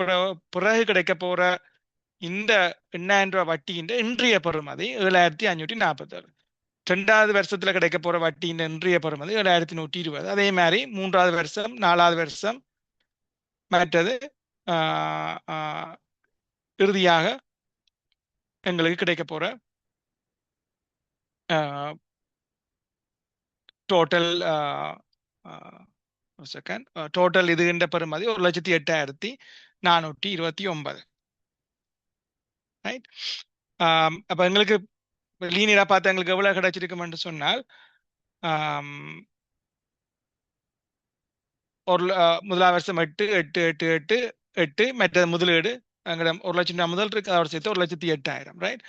பிறகு கிடைக்க போற இந்த 8,000 ரூபாய் வட்டியின் இன்றைய பெறுமதி 7,547. 2வது வருஷத்துல கிடைக்க போற வட்டியின் இன்றைய பெறுமதி 7,120. அதே மாதிரி 3வது வருஷம், 4வது வருஷம், மற்றது இறுதியாக எங்களுக்கு கிடைக்க போற டோட்டல் செகண்ட் டோட்டல் இதுகின்ற பெறுமதி 1,08,429, ரைட். அப்ப எங்களுக்கு லீனியரா பார்த்து எங்களுக்கு எவ்வளவு கிடைச்சிருக்குமென்று சொன்னால், முதலாவது வருஷம் 8 8 8 8 8, மற்ற முதலீடு எங்கட 1,00,000 ரூபாய் முதல் இருக்கு, அதோட சேர்த்து 1,08,000, ரைட்.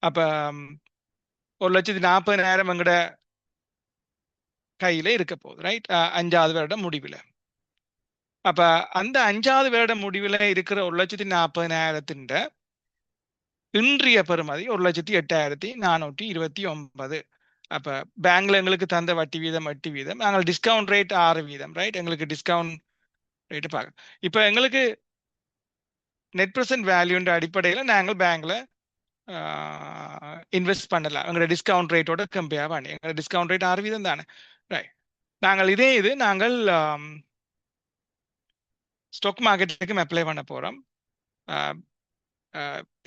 அப்ப 1,40,000 எங்கட கையில இருக்க போகுது, ரைட், 5வது வருடம் முடிவில். அப்ப அந்த 5வது வருடம் முடிவில் இருக்கிற 1,40,000 இன்றைய பெறுமதி 1,08,429. அப்ப பேங்க்ல எங்களுக்கு தந்த வட்டி வீதம் 8%, நாங்கள் டிஸ்கவுண்ட் ரேட் 6%, ரைட். எங்களுக்கு டிஸ்கவுண்ட் ரேட் பார்க்க இப்ப எங்களுக்கு நெட் பிரசன்ட் வேல்யூன்ற அடிப்படையில் நாங்கள் பேங்க்ல இன்வெஸ்ட் பண்ணலாம். எங்களோட டிஸ்கவுண்ட் ரேட்டோட கம்பேர் பண்ணி, எங்களோட டிஸ்கவுண்ட் ரேட் 6% தானே, ரைட். நாங்கள் நாங்கள் ஸ்டாக் மார்க்கெட்டுக்கும் அப்ளை பண்ண போறோம்.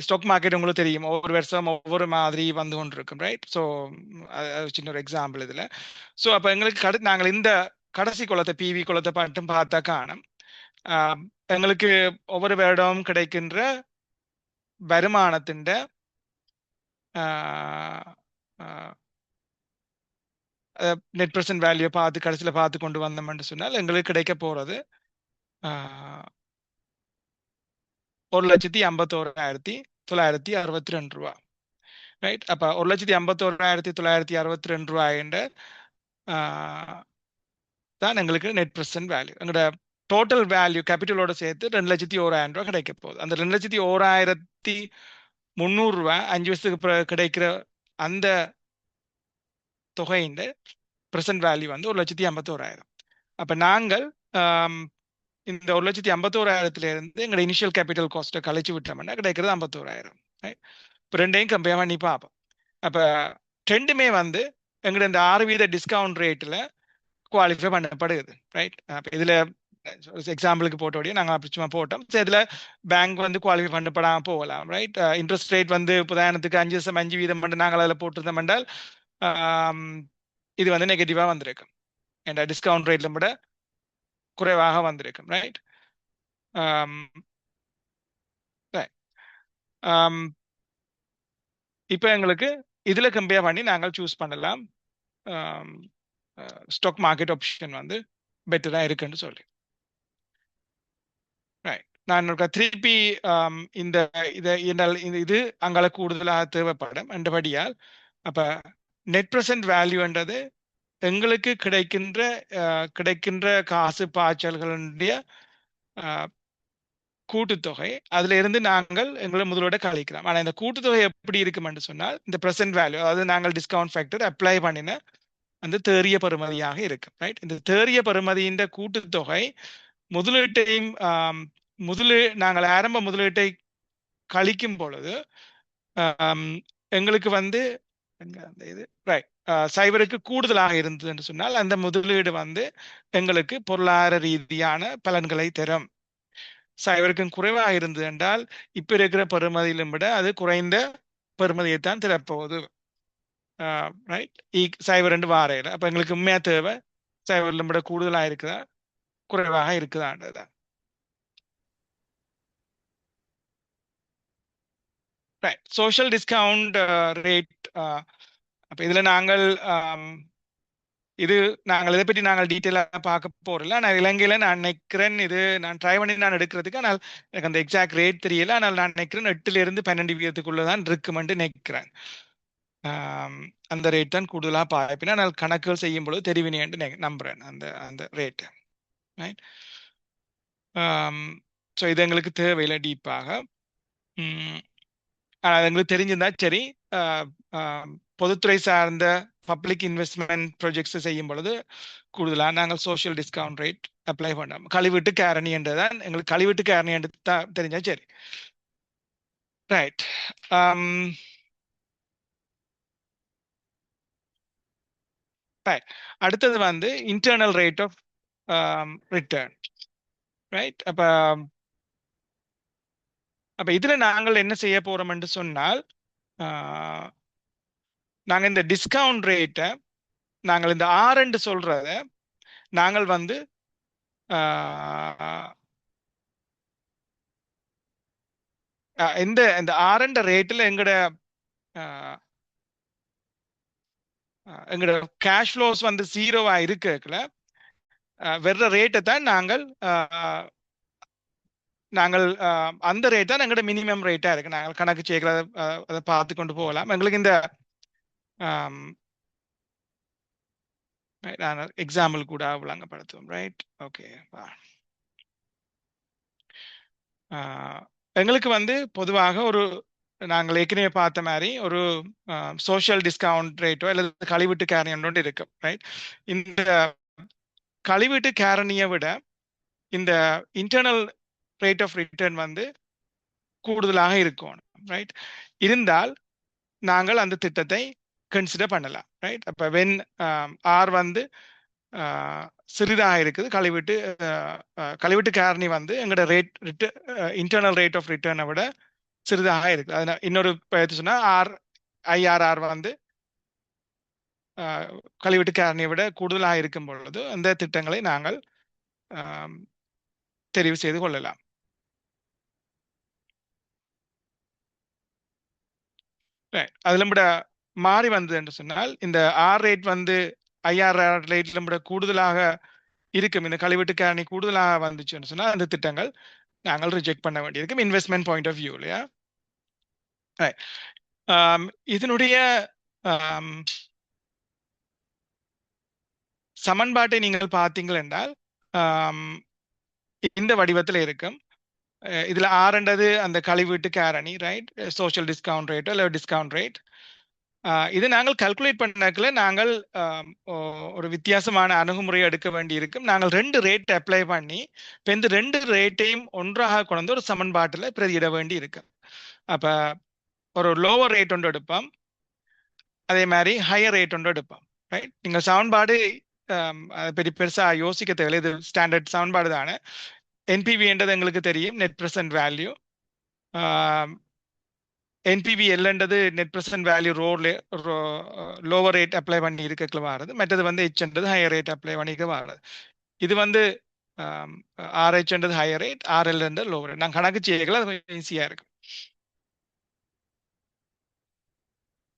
ஸ்டாக் மார்க்கெட் உங்களுக்கு தெரியும், ஒவ்வொரு வருஷம் ஒவ்வொரு மாதிரி வந்து கொண்டு இருக்கும், ரைட். ஸோ சின்ன ஒரு எக்ஸாம்பிள் இதுல. ஸோ அப்போ எங்களுக்கு நாங்கள் இந்த கடைசி குளத்தை பிவி குளத்தை மட்டும் பார்த்தா காணும், எங்களுக்கு ஒவ்வொரு வருடமும் கிடைக்கின்ற வருமானத்தின் நெட் பிரசன்ட் வேல்யூ பார்த்து கடைசியில் பார்த்து கொண்டு வந்தோம்னு சொன்னால் எங்களுக்கு கிடைக்க போறது 1,51,962 ரூபா, ரைட். அப்ப 1,51,962 ரூபாய் தான் எங்களுக்கு நெட் பிரசன்ட் வேல்யூ. எங்களோட டோட்டல் வேல்யூ கேபிட்டலோட சேர்த்து 2,01,000 ரூபாய் கிடைக்க போகுது. அந்த 2,01,300 ரூபாய் 5 வருஷத்துக்கு கிடைக்கிற அந்த தொகையின் பிரசன்ட் வேல்யூ வந்து 1,51,000. அப்ப நாங்கள் இந்த 1,51,000 இருந்து எங்களோட இனிஷியல் கேபிட்டல் காஸ்ட்டை கழிச்சு விட்டோம்னா கிடைக்கிறது 51,000. இப்போ ரெண்டையும் கம்பேர் பண்ணி பார்ப்போம். அப்ப ரெண்டுமே வந்து எங்களோட இந்த 6% டிஸ்கவுண்ட் ரேட்ல குவாலிஃபை பண்ணப்படுது, ரைட். அப்ப இதுல எக்ஸாம்பிளுக்கு போட்டோடைய நாங்கள் அப்படி சும்மா போட்டோம். இதுல பேங்க் வந்து குவாலிஃபை பண்ணப்படாம போகலாம், ரைட். இன்ட்ரெஸ்ட் ரேட் வந்து உதாரணத்துக்கு 5% பண்ணி நாங்கள் அதில் போட்டிருந்தோம் என்றால் இது வந்து நெகட்டிவா வந்திருக்கும், என்ற டிஸ்கவுண்ட் ரேட்ல விட குறைவாக வந்திருக்கும், ரைட். இப்போ எங்களுக்கு இதுல கம்பேர் பண்ணி நாங்கள் சூஸ் பண்ணலாம் ஸ்டாக் மார்க்கெட் ஆப்ஷன் வந்து பெட்டரா இருக்குன்னு சொல்லி, ரைட். நான் திருப்பி இந்த இது அங்கால கூடுதலாக தேவைப்படும் என்றபடியால், அப்ப நெட் பிரசன்ட் வேல்யூன்றது எங்களுக்கு கிடைக்கின்ற காசு பாய்ச்சல்களுடைய கூட்டுத்தொகை, அதுல இருந்து நாங்கள் எங்களை முதலோட கழிக்கலாம். ஆனா இந்த கூட்டுத்தொகை எப்படி இருக்கும் என்று சொன்னால், இந்த பிரசன்ட் வேல்யூ, அதாவது நாங்கள் டிஸ்கவுண்ட் ஃபேக்டர் அப்ளை பண்ணின அந்த தேறிய பெறுமதியாக இருக்கும், ரைட். இந்த தேறிய பெறுமதியின் கூட்டுத்தொகை முதலீட்டையும் நாங்கள் ஆரம்ப முதலீட்டை கழிக்கும் பொழுது எங்களுக்கு வந்து இது ரைட் சைபருக்கு கூடுதலாக இருந்தது என்று சொன்னால் அந்த முதலீடு வந்து எங்களுக்கு பொருளாதார ரீதியான பலன்களை தரும். சைபருக்கும் குறைவாக இருந்தது என்றால் இப்ப இருக்கிற பெறுமதியிலும் விட அது குறைந்த பெறுமதியைத்தான் திறப்போகுது. ரைட், சைபர் ரெண்டு வாரையில் அப்ப எங்களுக்கு உண்மையா தேவை சைபர்ல விட கூடுதலாக இருக்குதா குறைவாக இருக்குதான்றதுதான். Right, social discount rate. அப்ப இதுல நாங்கள் இது நாங்கள் இதை பற்றி நாங்கள் டீட்டெயிலாக பார்க்க போறல. நான் இலங்கையில நான் நினைக்கிறேன் இது நான் ட்ரை பண்ணி நான் எடுக்கிறதுக்கு, ஆனால் எனக்கு அந்த எக்ஸாக்ட் ரேட் தெரியல. ஆனால் நான் நினைக்கிறேன் 8 to 12 தான் இருக்குமென்று நினைக்கிறேன். அந்த ரேட் தான் கூடுதலாக பார்ப்பேன். ஆனால் கணக்குகள் செய்யும் பொழுது தெரிவினேன்னு நம்புறேன் அந்த அந்த ரேட். ரைட், ஸோ இது எங்களுக்கு தேவையில்லை டீப்பாக. அது எங்களுக்கு தெரிஞ்சிருந்தா சரி. பொதுத்துறை சார்ந்த பப்ளிக் இன்வெஸ்ட்மெண்ட் ப்ராஜெக்ட்ஸ் செய்யும் பொழுது கூடுதலாக நாங்கள் சோஷியல் டிஸ்கவுண்ட் ரேட் அப்ளை பண்ணோம். கழிவீட்டு காரணி என்றுதான் எங்களுக்கு கழிவீட்டு காரணி என்று தெரிஞ்சா சரி. ரைட், அடுத்தது வந்து internal rate of return. Right, அப்ப இதுல நாங்கள் என்ன செய்ய போறோம் என்று சொன்னால் நாங்கள் இந்த டிஸ்கவுண்ட் ரேட்டை நாங்கள் இந்த R சொல்றத நாங்கள் வந்து இந்த R ரேட்டில் எங்களோட கேஷ் ஃப்ளோஸ் வந்து 0 இருக்கல வெற ரேட்டை தான் நாங்கள் அந்த ரேட் தான் எங்களோட மினிமம் ரேட்டா இருக்கு. நாங்கள் கணக்கு செய்யல அதை பார்த்து கொண்டு போகலாம். எங்களுக்கு இந்த எக்ஸாம்பிள் கூட விளங்கப்படுத்துவோம். Right, okay. எங்களுக்கு வந்து பொதுவாக ஒரு நாங்கள் ஏற்கனவே பார்த்த மாதிரி ஒரு சோஷியல் டிஸ்கவுண்ட் ரேட்டோ அல்லது கழிவீட்டு காரணி இருக்கு. ரைட், இந்த கழிவீட்டு காரணியை விட இந்த இன்டர்னல் ரேட் ஆஃப் ரிட்டர்ன் வந்து கூடுதலாக இருக்கும். ரைட், இருந்தால் நாங்கள் அந்த திட்டத்தை கன்சிடர் பண்ணலாம். ரைட், அப்ப வென் R வந்து சிறிதாக இருக்குது, கழிவீட்டு காரணி வந்து எங்களோட ரேட் இன்டர்னல் ரேட் ஆஃப் ரிட்டர்னை விட சிறிதாக இருக்குது. அதனால இன்னொரு சொன்னா IRR வந்து கழிவீட்டு காரணியை விட கூடுதலாக இருக்கும் பொழுது அந்த திட்டங்களை நாங்கள் தெரிவு செய்து கொள்ளலாம். அதுல விட மாறி வந்தது என்று சொன்னால் இந்த R ரேட் வந்து IRR ரேட்ல விட கூடுதலாக இருக்கும், இந்த கழிவீட்டு காரணி கூடுதலாக வந்துச்சுன்னு சொன்னால் அந்த திட்டங்கள் நாங்கள் ரிஜெக்ட் பண்ண வேண்டியிருக்கும் இன்வெஸ்ட்மெண்ட் பாயிண்ட் ஆஃப் வியூ இல்லையா. இதனுடைய சமன்பாட்டை நீங்கள் பார்த்தீங்கள் என்றால் இந்த வடிவத்தில் இருக்கும். இதுல R அந்த கழிவீட்டு காரணி, ரைட், சோஷியல் டிஸ்கவுண்ட் ரேட் அல்ல டிஸ்கவுண்ட் ரேட். இது நாங்கள் கால்குலேட் பண்ணக்கல நாங்கள் ஒரு வித்தியாசமான அணுகுமுறையை எடுக்க வேண்டி இருக்கும். நாங்கள் 2 ரேட் அப்ளை பண்ணி இப்போ இந்த 2 ரேட்டையும் ஒன்றாக கொண்டு ஒரு சமன்பாட்டில் பிரதியிட வேண்டி இருக்கு. அப்ப ஒரு லோவர் ரேட் ஒன்று எடுப்போம், அதே மாதிரி ஹையர் ரேட் ஒன்று எடுப்போம். ரைட், நீங்கள் சமன்பாடு பெருசா யோசிக்க தேவையில்லை, இது ஸ்டாண்டர்ட் சமன்பாடு தானே. NPV என்றது எங்களுக்கு தெரியும், நெட் பிரசன்ட் வேல்யூ. NPVL என்றது net present value lower rate apply பண்ணி இருக்க வாரது, மற்றது வந்து H என்றது ஹையர் ரேட் அப்ளை பண்ணிக்க வாரது. இது வந்து RH என்றது ஹையர் ரேட், RL என்றது லோவர் ரேட். நான் கணக்கு செய்யல, அது ஈஸியா இருக்கு.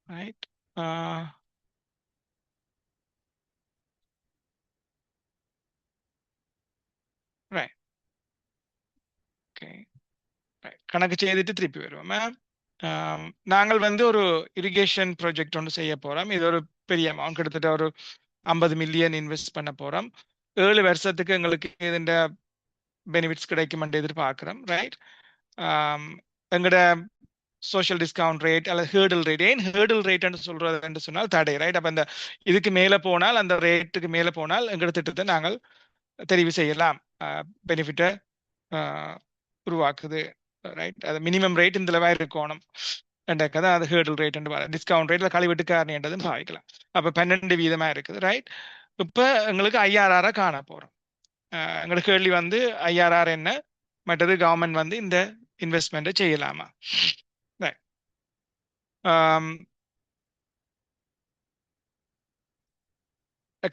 Right, right, okay. கணக்கு செய்துட்டு திருப்பி வருவோம். நாங்கள் வந்து ஒரு இரிகேஷன் ப்ராஜெக்ட் ஒன்று செய்ய போறோம். இது ஒரு பெரிய அமௌண்ட், கிட்டத்தட்ட ஒரு 50 மில்லியன் இன்வெஸ்ட் பண்ண போறோம். 7 வருஷத்துக்கு எங்களுக்கு இந்த பெனிஃபிட்ஸ் கிடைக்கும் என்று எதிர்பார்க்கிறோம். ரைட், எங்களோட சோஷியல் டிஸ்கவுண்ட் ரேட் அல்லது ஹேர்டில் ரேட். ஏன் ஹேர்டில் ரேட் என்று சொல்றது என்று சொன்னால் தடை. ரைட், அப்ப இந்த இதுக்கு மேல போனால், அந்த ரேட்டுக்கு மேல போனால் எங்களோட திட்டத்தை நாங்கள் தெரிவு செய்யலாம், பெனிஃபிட்டை உருவாக்குது. ரைட், அது மினிமம் ரேட் இந்த லெவல் இருக்கணும். கதை அது ஹேர்டல் ரேட் டிஸ்கவுண்ட் ரேட்ல கழிவெட்டு காரணின்றதும் பாவிக்கலாம். அப்ப 12% இருக்குது. ரைட். இப்ப எங்களுக்கு ஐஆர்ஆரை காண போறோம். எங்களுக்கு கேள்வி வந்து ஐஆர்ஆர் என்ன, மற்றது கவர்மெண்ட் வந்து இந்த இன்வெஸ்ட்மெண்ட்டை செய்யலாமா. ரைட்.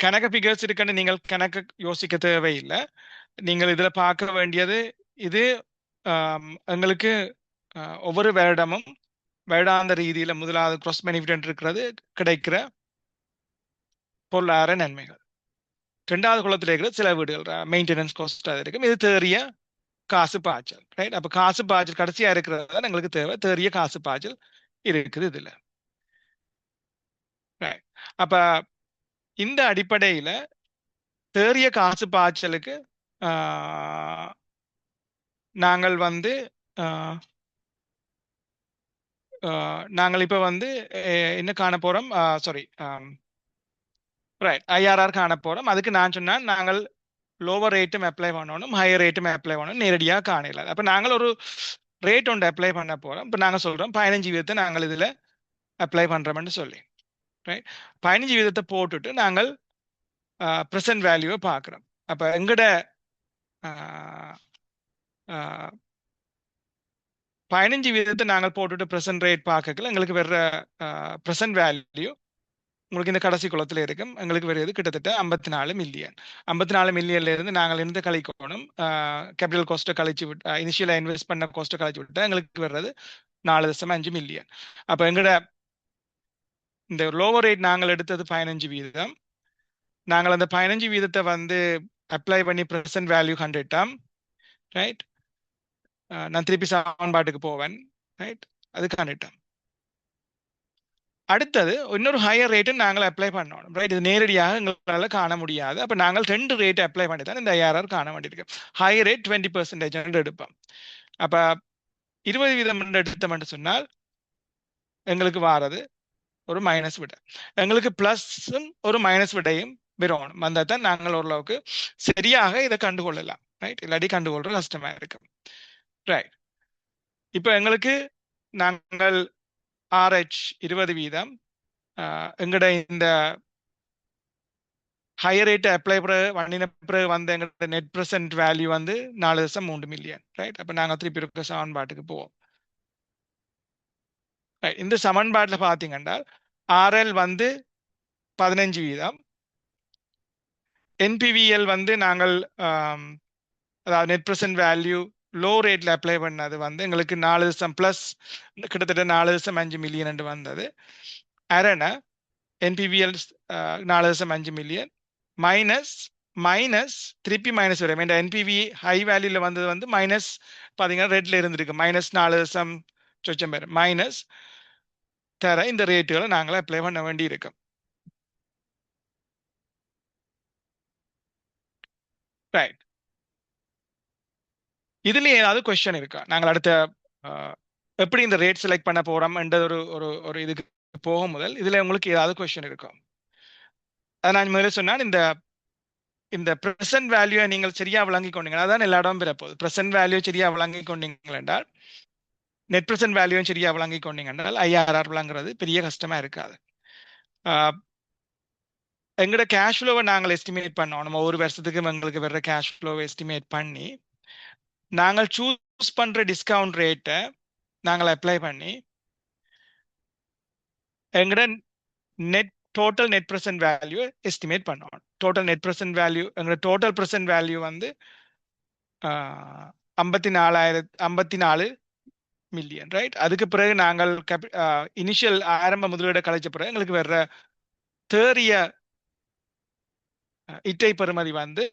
கணக்கு ஃபிகர்ஸ் இருக்குன்னு நீங்கள் கணக்கு யோசிக்க தேவையில்லை. நீங்கள் இதுல பார்க்க வேண்டியது இது எங்களுக்கு ஒவ்வொரு வருடமும் வருடாந்த ரீதியில முதலாவது கிராஸ் பெனிஃபிட் இருக்கிறது கிடைக்கிற பொருளாதார நன்மைகள். 2வது குளத்தில் இருக்கிற சில வீடுகள் மெயின்டெனன்ஸ் காஸ்ட் அது இருக்கும். இது தேறிய காசு பாய்ச்சல். ரைட். அப்ப காசு பாய்ச்சல் கடைசியா இருக்கிறது தான் எங்களுக்கு தேவை. தேறிய காசு பாய்ச்சல் இருக்குது இதுல. ரைட். அப்ப இந்த அடிப்படையில தேறிய காசு பாய்ச்சலுக்கு நாங்கள் வந்து நாங்கள் இப்ப வந்து என்ன காண போறோம், சாரி ரைட், ஐஆர்ஆர் காண போறோம். அதுக்கு நான் சொன்னேன் நாங்கள் லோவர் ரேட்டும் அப்ளை பண்ணணும், ஹையர் ரேட்டும் அப்ளை பண்ணணும், நேரடியாக காணல. அப்ப நாங்கள் ஒரு ரேட் ஒன்று அப்ளை பண்ண போறோம். இப்ப நாங்க சொல்றோம் 15% நாங்கள் இதுல அப்ளை பண்றோம்னு சொல்லி. ரைட். 15% போட்டுட்டு நாங்கள் ப்ரெசன்ட் வேல்யூவை பார்க்குறோம். அப்ப எங்கட 15% நாங்கள் போட்டுட்டு ப்ரெசன்ட் ரேட் பார்க்கல எங்களுக்கு வர்ற ப்ரெசன்ட் வேல்யூ உங்களுக்கு இந்த கடைசி குளத்தில் இருக்கும். எங்களுக்கு வருது கிட்டத்தட்ட 54 மில்லியன். 54 மில்லியன்ல இருந்து நாங்கள் இருந்து கழிக்கணும். கேபிட்டல் காஸ்ட்டை கழிச்சு விட்டு இனிஷியலா இன்வெஸ்ட் பண்ண காஸ்ட்டை கழிச்சு விட்டு எங்களுக்கு வர்றது 4.5 மில்லியன். அப்ப எங்கட இந்த லோவர் ரேட் நாங்கள் எடுத்தது 15%. நாங்கள் அந்த 15% வந்து அப்ளை பண்ணி ப்ரெசன்ட் வேல்யூ கண்டுட்டோம். ரைட். நான் திருப்பி சமன்பாட்டுக்கு போவேன். ரைட். அது கண்டுட்டோம். அடுத்தது இன்னொரு ஹையர் ரேட்டு நாங்கள் அப்ளை பண்ணணும். ரைட். இது நேரடியாக எங்களால் காண முடியாது. அப்போ நாங்கள் 2 ரேட் அப்ளை பண்ணி தான் இந்த ஐஆர்ஆர் காண வேண்டியிருக்கு. ஹையர் ரேட் 20% எடுப்போம். அப்போ 20% எடுத்தோம்னு சொன்னால் எங்களுக்கு வாரது ஒரு மைனஸ் விட, எங்களுக்கு பிளஸும் ஒரு மைனஸ் விடையும் வரணும். வந்தால் தான் நாங்கள் ஓரளவுக்கு சரியாக இதை கண்டுகொள்ளலாம். ரைட். இல்லாட்டி கண்டுகொள்ற கஷ்டமா இருக்கு. ரைட். இப்போ எங்களுக்கு நாங்கள் RH 20% எங்கட இந்த ஹையர் ரேட் அப்ளை பண்ணின பிறகு வந்து எங்கள்கிட்ட நெட் ப்ரெசன்ட் வேல்யூ வந்து 4.3 மில்லியன். ரைட். அப்போ நாங்கள் திருப்பி இருக்க சமன்பாட்டுக்கு போவோம். இந்த சமன்பாட்டில் பார்த்தீங்கன்னா RL வந்து 15%, NPVL வந்து நாங்கள் அதாவது நெட் ப்ரெசன்ட் வேல்யூ லோ ரேட்ல அப்ளை பண்ணது வந்து எங்களுக்கு 4 பிளஸ் கிட்டத்தட்ட 4.5 மில்லியன் வந்தது. அரண NPVL 4.5 மில்லியன் மைனஸ் திருப்பி மைனஸ் வரும். இந்த NPV ஹை வேல்யூல வந்தது வந்து மைனஸ் பார்த்தீங்கன்னா ரெட்ல இருந்திருக்கு. மைனஸ் 4 பேர் மைனஸ் தர இந்த ரேட்டுகளை நாங்கள் அப்ளை பண்ண வேண்டி இருக்கும். ரைட். இதுல ஏதாவது கொஸ்டின் இருக்கா? நாங்கள் அடுத்த எப்படி இந்த ரேட் செலக்ட் பண்ண போறோம் என்ற ஒரு இதுக்கு போகும் முதல் இதுல உங்களுக்கு ஏதாவது கொஸ்டின் இருக்கும்? அதை நான் முதல்ல சொன்னால் இந்த ப்ரெசன்ட் வேல்யூவை நீங்கள் சரியா விளங்கி கொண்டீங்க அதான் எல்லா இடம் பெறப்போகுது. ப்ரெசன்ட் வேல்யூ சரியா விளங்கி கொண்டீங்க என்றால் நெட் ப்ரெசன்ட் வேல்யூவும் சரியா விளங்கி கொண்டீங்க என்றால் ஐஆர்ஆர் விளங்குறது பெரிய கஷ்டமா இருக்காது. எங்களோட கேஷ் ஃப்ளோவை நாங்கள் எஸ்டிமேட் பண்ணோம். நம்ம ஒரு வருஷத்துக்கு எங்களுக்கு வர்ற கேஷ் ஃப்ளோவை எஸ்டிமேட் பண்ணி நாங்கள் சூஸ் பண்ற டிஸ்கவுண்ட் ரேட்டை நாங்கள் அப்ளை பண்ணி எங்களோட total net present value estimate பண்ணோம். டோட்டல் நெட் ப்ரெசன்ட் வேல்யூ எங்களோட டோட்டல் ப்ரெசன்ட் வேல்யூ வந்து 54 மில்லியன். ரைட். அதுக்கு பிறகு நாங்கள் இனிஷியல் ஆரம்ப முதலீடு கழிச்ச பிறகு எங்களுக்கு வர்ற தேறிய இட்டை பெறுமதி வந்து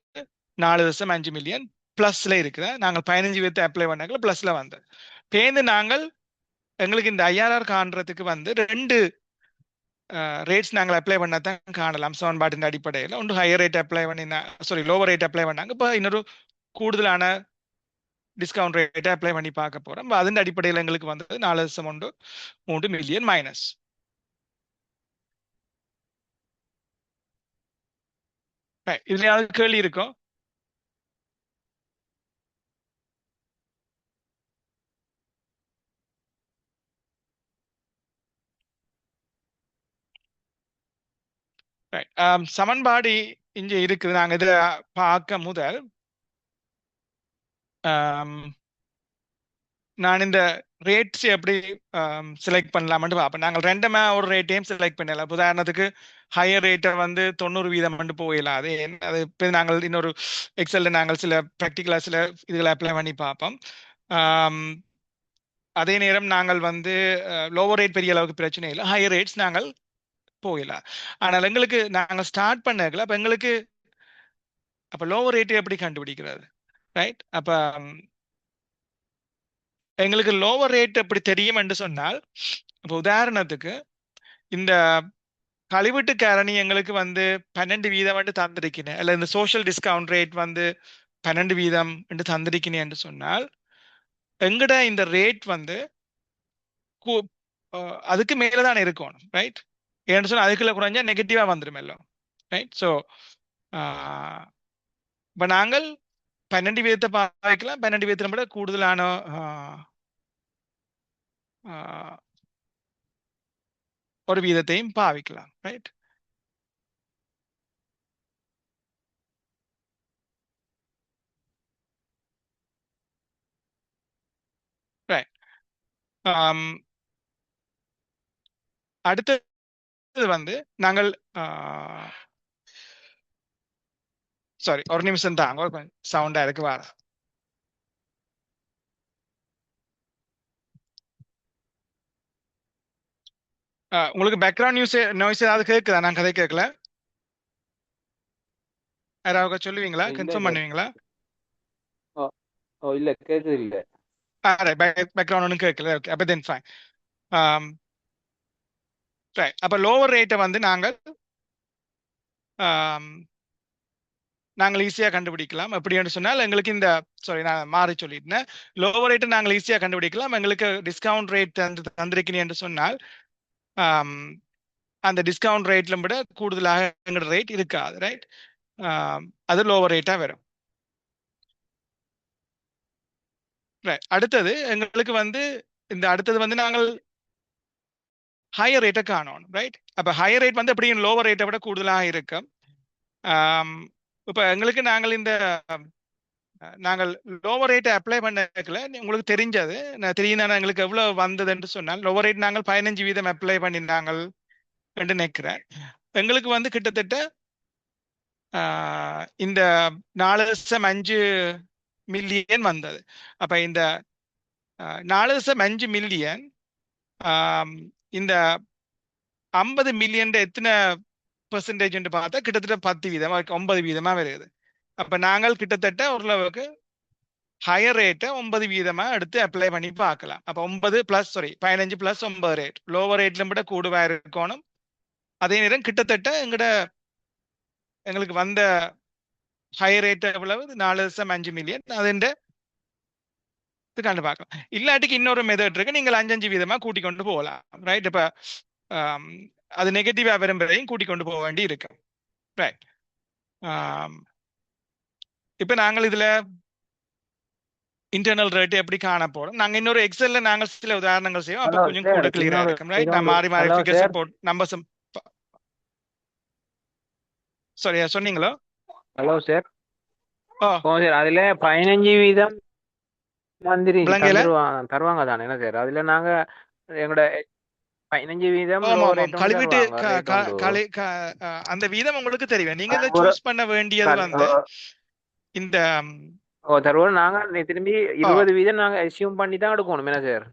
4.5 மில்லியன் பிளஸ்ல இருக்குது. நாங்கள் 15% அப்ளை பண்ணாங்க பிளஸ்ல வந்தது. பேருந்து நாங்கள் எங்களுக்கு இந்த ஐஆர்ஆர் காண்றதுக்கு வந்து 2 ரேட்ஸ் நாங்கள் அப்ளை பண்ணா தான் காணலாம் சமன்பாட்டின் அடிப்படையில். ஒன்று ஹையர் ரேட் அப்ளை பண்ணினா லோவர் ரேட் அப்ளை பண்ணாங்க. இப்போ இன்னொரு கூடுதலான டிஸ்கவுண்ட் ரேட்டை அப்ளை பண்ணி பார்க்க போறோம். அதன் அடிப்படையில் எங்களுக்கு வந்தது 4.3 மில்லியன் மைனஸ். இதுல யாராவது கேள்வி இருக்கும்? ரைட். சமன்பாடு இங்க இருக்குது. நாங்க இதுல பார்க்க முதல் ஆம், நான் இந்த ரேட்ஸ் எப்படி செலக்ட் பண்ணலாம்னு பார்ப்பேன். நாங்கள் ரெண்டுமே ஒரு ரேட்டையும் செலக்ட் பண்ணலாம். உதாரணத்துக்கு ஹையர் ரேட்டை வந்து 90% போயிடலாம். அது இப்போ நாங்கள் இன்னொரு எக்ஸல்ல நாங்கள் சில ப்ராக்டிக்கலாக சில இதுகளை அப்ளை பண்ணி பார்ப்போம். ஆம், அதே நேரம் நாங்கள் வந்து லோவர் ரேட் பெரிய அளவுக்கு பிரச்சனை இல்லை, ஹையர் ரேட்ஸ் நாங்கள் போயிடலாம். ஆனால் எங்களுக்கு நாங்கள் ஸ்டார்ட் பண்ணல. அப்போ எங்களுக்கு அப்போ லோவர் ரேட் எப்படி கண்டுபிடிக்கிறது? ரைட். அப்போ எங்களுக்கு லோவர் ரேட் எப்படி தெரியும் என்று சொன்னால், இப்போ உதாரணத்துக்கு இந்த கழிவீட்டு காரணி எங்களுக்கு வந்து 12% என்று தந்திருக்கிறேன், அல்ல இந்த சோஷியல் டிஸ்கவுண்ட் ரேட் வந்து 12% என்று தந்திருக்கிறேன் என்று சொன்னால், எங்கட இந்த ரேட் வந்து அதுக்கு மேலதான் இருக்கணும். ரைட். ஏன்னு சொன்னா அதுக்குள்ள குறைஞ்சா நெகட்டிவா வந்துடும் எல்லாம். ரைட். ஸோ இப்போ நாங்கள் 12% பாவிக்கலாம். 12% விட கூடுதலான ஒரு வீதத்தையும் பாவிக்கலாம். ரைட். ரைட். அடுத்தது வந்து நாங்கள் சாரி, ஒரு நிமிஷம் தாங்க, சவுண்டா இருக்கு வர. உங்களுக்கு பேக்ரவுண்ட் நாய்ஸ் ஏதாவது கேட்குதா? நான் கதை கேட்கல. யாராவது சொல்லுவீங்களா? இல்ல கன்ஃபார்ம் சார். பண்ணுவீங்களா? இல்ல கேக்குது இல்ல. பேக்ரவுண்ட் ஒன்றும் கேட்கல. ஓகே, அப்போ தென் ஃபைன். ரைட். அப்போ லோவர் ரேட்டை வந்து நாங்கள் ஈஸியாக கண்டுபிடிக்கலாம். எப்படின்னு சொன்னால் எங்களுக்கு இந்த சாரி நான் மாறி சொல்லிட்டேன். லோவர் ரேட்டை நாங்கள் ஈஸியாக கண்டுபிடிக்கலாம். எங்களுக்கு டிஸ்கவுண்ட் ரேட் தந்திருக்கிறேன் என்று சொன்னால் அந்த டிஸ்கவுண்ட் ரேட்ல விட கூடுதலாக எங்களோட ரேட் இருக்காது. ரைட். அது லோவர் ரேட்டா வரும். ரைட். அடுத்தது எங்களுக்கு வந்து அடுத்தது வந்து நாங்கள் ஹையர் ரேட்டை காணணும். ரைட். அப்போ ஹையர் ரேட் வந்து எப்படியும் லோவர் ரேட்டை விட கூடுதலாக இருக்கும். இப்போ எங்களுக்கு நாங்கள் லோவர் ரேட்டை அப்ளை பண்ணல. உங்களுக்கு தெரிஞ்சது தெரியும் எங்களுக்கு எவ்வளவு வந்ததுன்னு சொன்னால், லோவர் ரேட் நாங்கள் 15% அப்ளை பண்ணியிருந்தாங்கள் என்று நினைக்கிறேன். எங்களுக்கு வந்து கிட்டத்தட்ட இந்த 4.5 மில்லியன் வந்தது. அப்ப இந்த 4.5 மில்லியன் இந்த 50 மில்லியன் எத்தனை பெர்சன்டேஜ் பார்த்தா கிட்டத்தட்ட 10%, 9% வருது. அப்ப நாங்கள் கிட்டத்தட்ட ஓரளவுக்கு ஹையர் ரேட்டை 9% எடுத்து அப்ளை பண்ணி பார்க்கலாம். அப்ப 9 பிளஸ் 15 பிளஸ் 9 ரேட் லோவர் ரேட்ல விட கூடுவா இருக்கணும். அதே நேரம் கிட்டத்தட்ட எங்களுக்கு வந்த ஹையர் ரேட் எவ்வளவு? 4.5 மில்லியன். அதுண்டு கண்டு பார்க்கலாம். இல்லாட்டிக்கு இன்னொரு மெத்தட் இருக்கு. நீங்கள் 5% கூட்டி கொண்டு போகலாம். ரைட். இப்ப அது நெகட்டிவா வரும்பதையும் கூட்டி கொண்டு போக வேண்டி இருக்கு. ரைட். இப்ப நாங்கள் இதுல இன்டர்னல் ரேட் எப்படி காண போறோம்? நாங்க இன்னொரு எக்ஸல்ல நாங்க சில உதாரணங்கள் செய்வோம். அப்ப கொஞ்சம் கூட கிளியரா இருக்கும். ரைட். நான் மாறி மாறி ஃபிகர்ஸ் போட் நம்பர்ஸ். சாரி, சொன்னீங்களோ? Hello sir. சார் அதுல 15% மந்திரி தருவாங்க தானே என்ன சார்? அதுல நாங்க எங்களோட 15% கழிவிட்டு அந்த வீதம் உங்களுக்கு தெரியும். நீங்க இதை சூஸ் பண்ண வேண்டியது வந்து இந்த தருவோம். நாங்க திரும்பி 20% நாங்க அசியூம் பண்ணி தான் எடுக்கணும் என்ன சார்?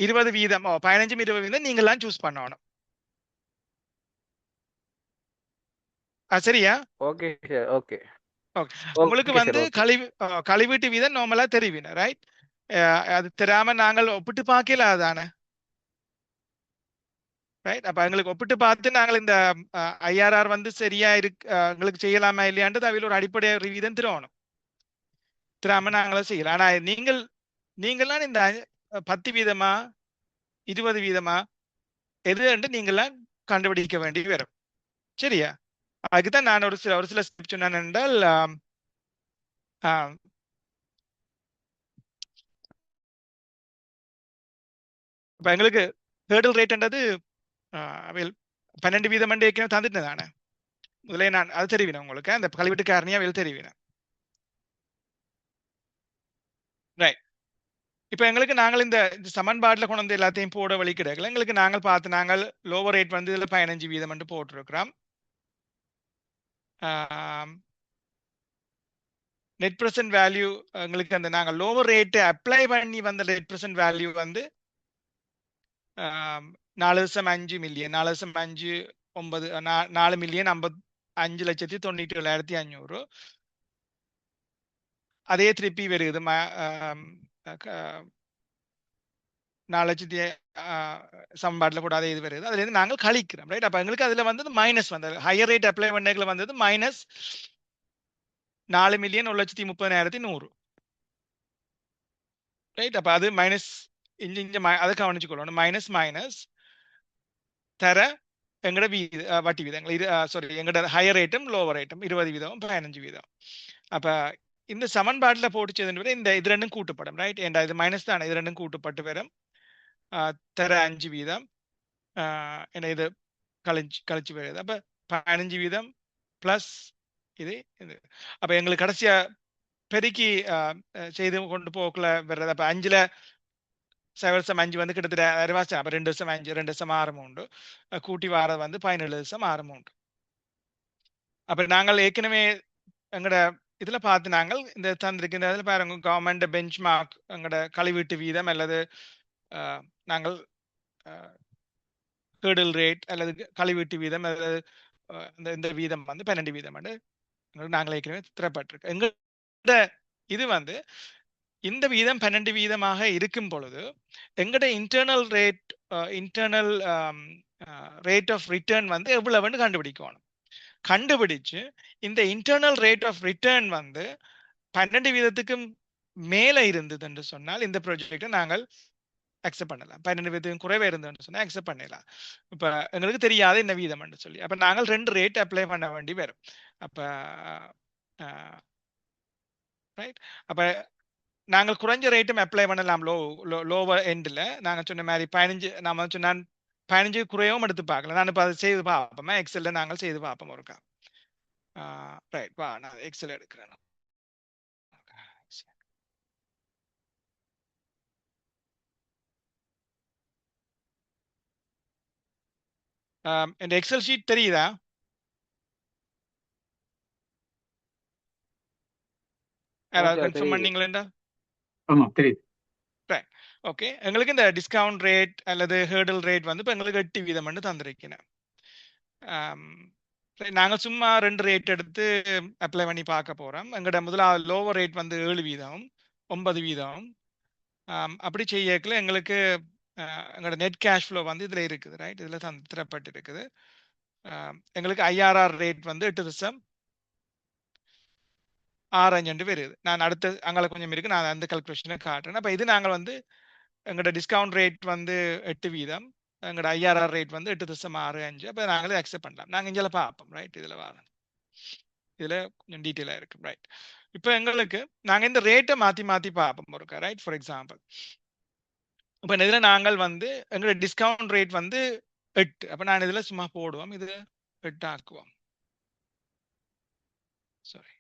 20%, 15-20% நீங்க எல்லாம் சூஸ் பண்ணணும். சரியா? Okay sir. ஓகே. உங்களுக்கு வந்து கழிவீட்டு வீதம் நார்மலா தெரிவின. ரைட். அது தெரியாம நாங்கள் ஒப்பிட்டு பார்க்கல அதானே. ரைட். அப்ப எங்களுக்கு ஒப்பிட்டு பார்த்து நாங்கள் இந்த IRR வந்து சரியா இருக்கு எங்களுக்கு செய்யலாமா இல்லையான்றது அவையில் ஒரு அடிப்படை வீதம் திருவணும். திராம நாங்கள செய்யலாம். ஆனா நீங்களாம் இந்த 10% 20% எது என்று நீங்களாம் கண்டுபிடிக்க வேண்டி வரும். சரியா? அதுக்குதான் நான் ஒரு சில ஸ்டெப் சொன்னேன் என்றால் இப்ப எங்களுக்கு ஹேர்டல் ரேட்ன்றது 12 வீதம் ஏற்கனவே தந்துட்டு தானே முதலே நான் அது தெரிவினேன் உங்களுக்கு அந்த கழிவீட்டு காரணியா வெளி தெரிவினேன். ரைட். இப்போ எங்களுக்கு நாங்கள் இந்த சமன்பாட்டில் கொண்டு வந்து எல்லாத்தையும் போட வழி கிடைக்கல. எங்களுக்கு நாங்கள் லோவர் ரேட் வந்து இதில் 15 வீதம் போட்டிருக்கிறோம். நெட் ப்ரெசன்ட் வேல்யூ எங்களுக்கு அந்த நாங்கள் லோவர் ரேட்டு அப்ளை பண்ணி வந்த நெட் ப்ரெசன்ட் வேல்யூ வந்து 4.5 மில்லியன் 4,57,597,500. அதே திருப்பி வருது 4,00,000 சமன்பாட்டில் கூட அதே இது வருது. அதுல இருந்து நாங்கள் கழிக்கிறோம். ரைட். அப்ப எங்களுக்கு அதுல வந்து மைனஸ் வந்தது ஹையர் ரேட் அப்ளை பண்ண வந்தது மைனஸ் 4,130,100. ரைட். அப்ப அது மைனஸ் இங்க அதை கவனிச்சுக்கொள்ளணும். மைனஸ் தர எங்கட வட்டி வீதங்கள் சாரி எங்கட ஹையர் ரேட்டும் லோவர் ரேட்டும் 20 வீதம் 15 வீதம். அப்ப இந்த சமன்பாட்டில் போட்டு இந்த இது ரெண்டும் கூட்டுப்படும். ரைட். ஏண்டா இது மைனஸ் தானே, இது ரெண்டும் கூட்டுப்பட்டு வரும் தர 5 வீதம் என்ன இது கழிச்சு வருது. அப்ப 15 வீதம் பிளஸ் இது. அப்ப எங்களுக்கு கடைசியா பெருக்கி செய்து கொண்டு போக்குள்ள வர்றது. அப்ப 5ல் 7.5 வந்து கிட்டத்தட்ட 6 அப்ப 2.5 2.6 கூட்டி வாரது வந்து 17.6. அப்ப நாங்கள் ஏற்கனவே எங்கட இதுல பார்த்து நாங்கள் இந்த தந்திருக்கு இந்த இதில் பாருங்க கவர்மெண்ட் பெஞ்ச் மார்க் எங்கட கழிவீட்டு வீதம் அல்லது நாங்கள் ஹேர்டில் ரேட் அல்லது கழிவீட்டு வீதம் அல்லது இந்த வீதம் வந்து 12 வீதம் நாங்கள் ஏற்கனவே திறப்பட்டிருக்கு. எங்கட இது வந்து இந்த வீதம் 12 வீதமாக இருக்கும் பொழுது எங்கட இன்டர்னல் ரேட் ஆஃப் ரிட்டர்ன் வந்து எவ்வளவுன்னு கண்டுபிடிக்கணும். கண்டுபிடிச்சு இந்த இன்டர்னல் ரேட் ஆஃப் ரிட்டர்ன் வந்து 12 வீதத்துக்கும் மேல இருந்தது என்று சொன்னால் இந்த ப்ராஜெக்டை நாங்கள் அக்செப்ட் பண்ணலாம். 12 வீதத்துக்கும் குறைவே இருந்ததுன்னு சொன்னா அக்செப்ட் பண்ணலாம். இப்ப எங்களுக்கு தெரியாத இந்த வீதம் என்று சொல்லி அப்ப நாங்கள் 2 ரேட் அப்ளை பண்ண வேண்டி வரும். அப்ப ரைட். அப்ப நாங்கள் குறைஞ்ச ரேட்டும் அப்ளை பண்ணலாம். லோவர் எண்டில் நாங்கள் சொன்ன மாதிரி 15 நாம சொன்ன 15 குறையவும் எடுத்து பார்க்கலாம். நான் இப்போ அதை செய்து பார்ப்போம். எக்ஸல்ல நாங்கள் செய்து பார்ப்போம் ஒருக்கா. ரைட். வா நான் எக்ஸல் எடுக்கிறேன். இந்த எக்ஸல் ஷீட் தெரியுதா? யாராவது கன்ஃபார்ம் பண்ணீங்களா? ஆமா தெரியுது. ஓகே. எங்களுக்கு இந்த டிஸ்கவுண்ட் ரேட் அல்லது ஹேர்டல் ரேட் வந்து இப்போ எங்களுக்கு 8 வீதம் தந்திருக்கேன். நாங்கள் சும்மா 2 ரேட் எடுத்து அப்ளை பண்ணி பார்க்க போறோம். எங்களோட முதலாவது லோவர் ரேட் வந்து 7 வீதம் 9 வீதம். அப்படி செய்யக்கல எங்களுக்கு எங்களோட நெட் கேஷ் ஃப்ளோ வந்து இதுல இருக்குது. ரைட். இதுல திறப்பட்டு இருக்குது. எங்களுக்கு IRR ரேட் வந்து 8.65 வருது. நான் அடுத்த அங்கே கொஞ்சம் இருக்கு, நான் அந்த கல்குலேஷனை காட்டுறேன். அப்போ இது நாங்கள் வந்து எங்களோட டிஸ்கவுண்ட் ரேட் வந்து 8 வீதம், எங்களோட IRR ரேட் வந்து 8.65. அப்போ நாங்களே அக்செப்ட் பண்ணலாம். நாங்கள் இங்கே பார்ப்போம். ரைட். இதில் வரணும், இதில் கொஞ்சம் டீட்டெயிலாக இருக்கு. ரைட். இப்போ எங்களுக்கு நாங்கள் இந்த ரேட்டை மாற்றி பார்ப்போம் இருக்கா. ரைட். ஃபார் எக்ஸாம்பிள் இப்போ இதில் நாங்கள் வந்து எங்களோட டிஸ்கவுண்ட் ரேட் வந்து 8. அப்போ நான் இதில் சும்மா போடுவோம், இது 8 ஆக்குவோம். சாரி.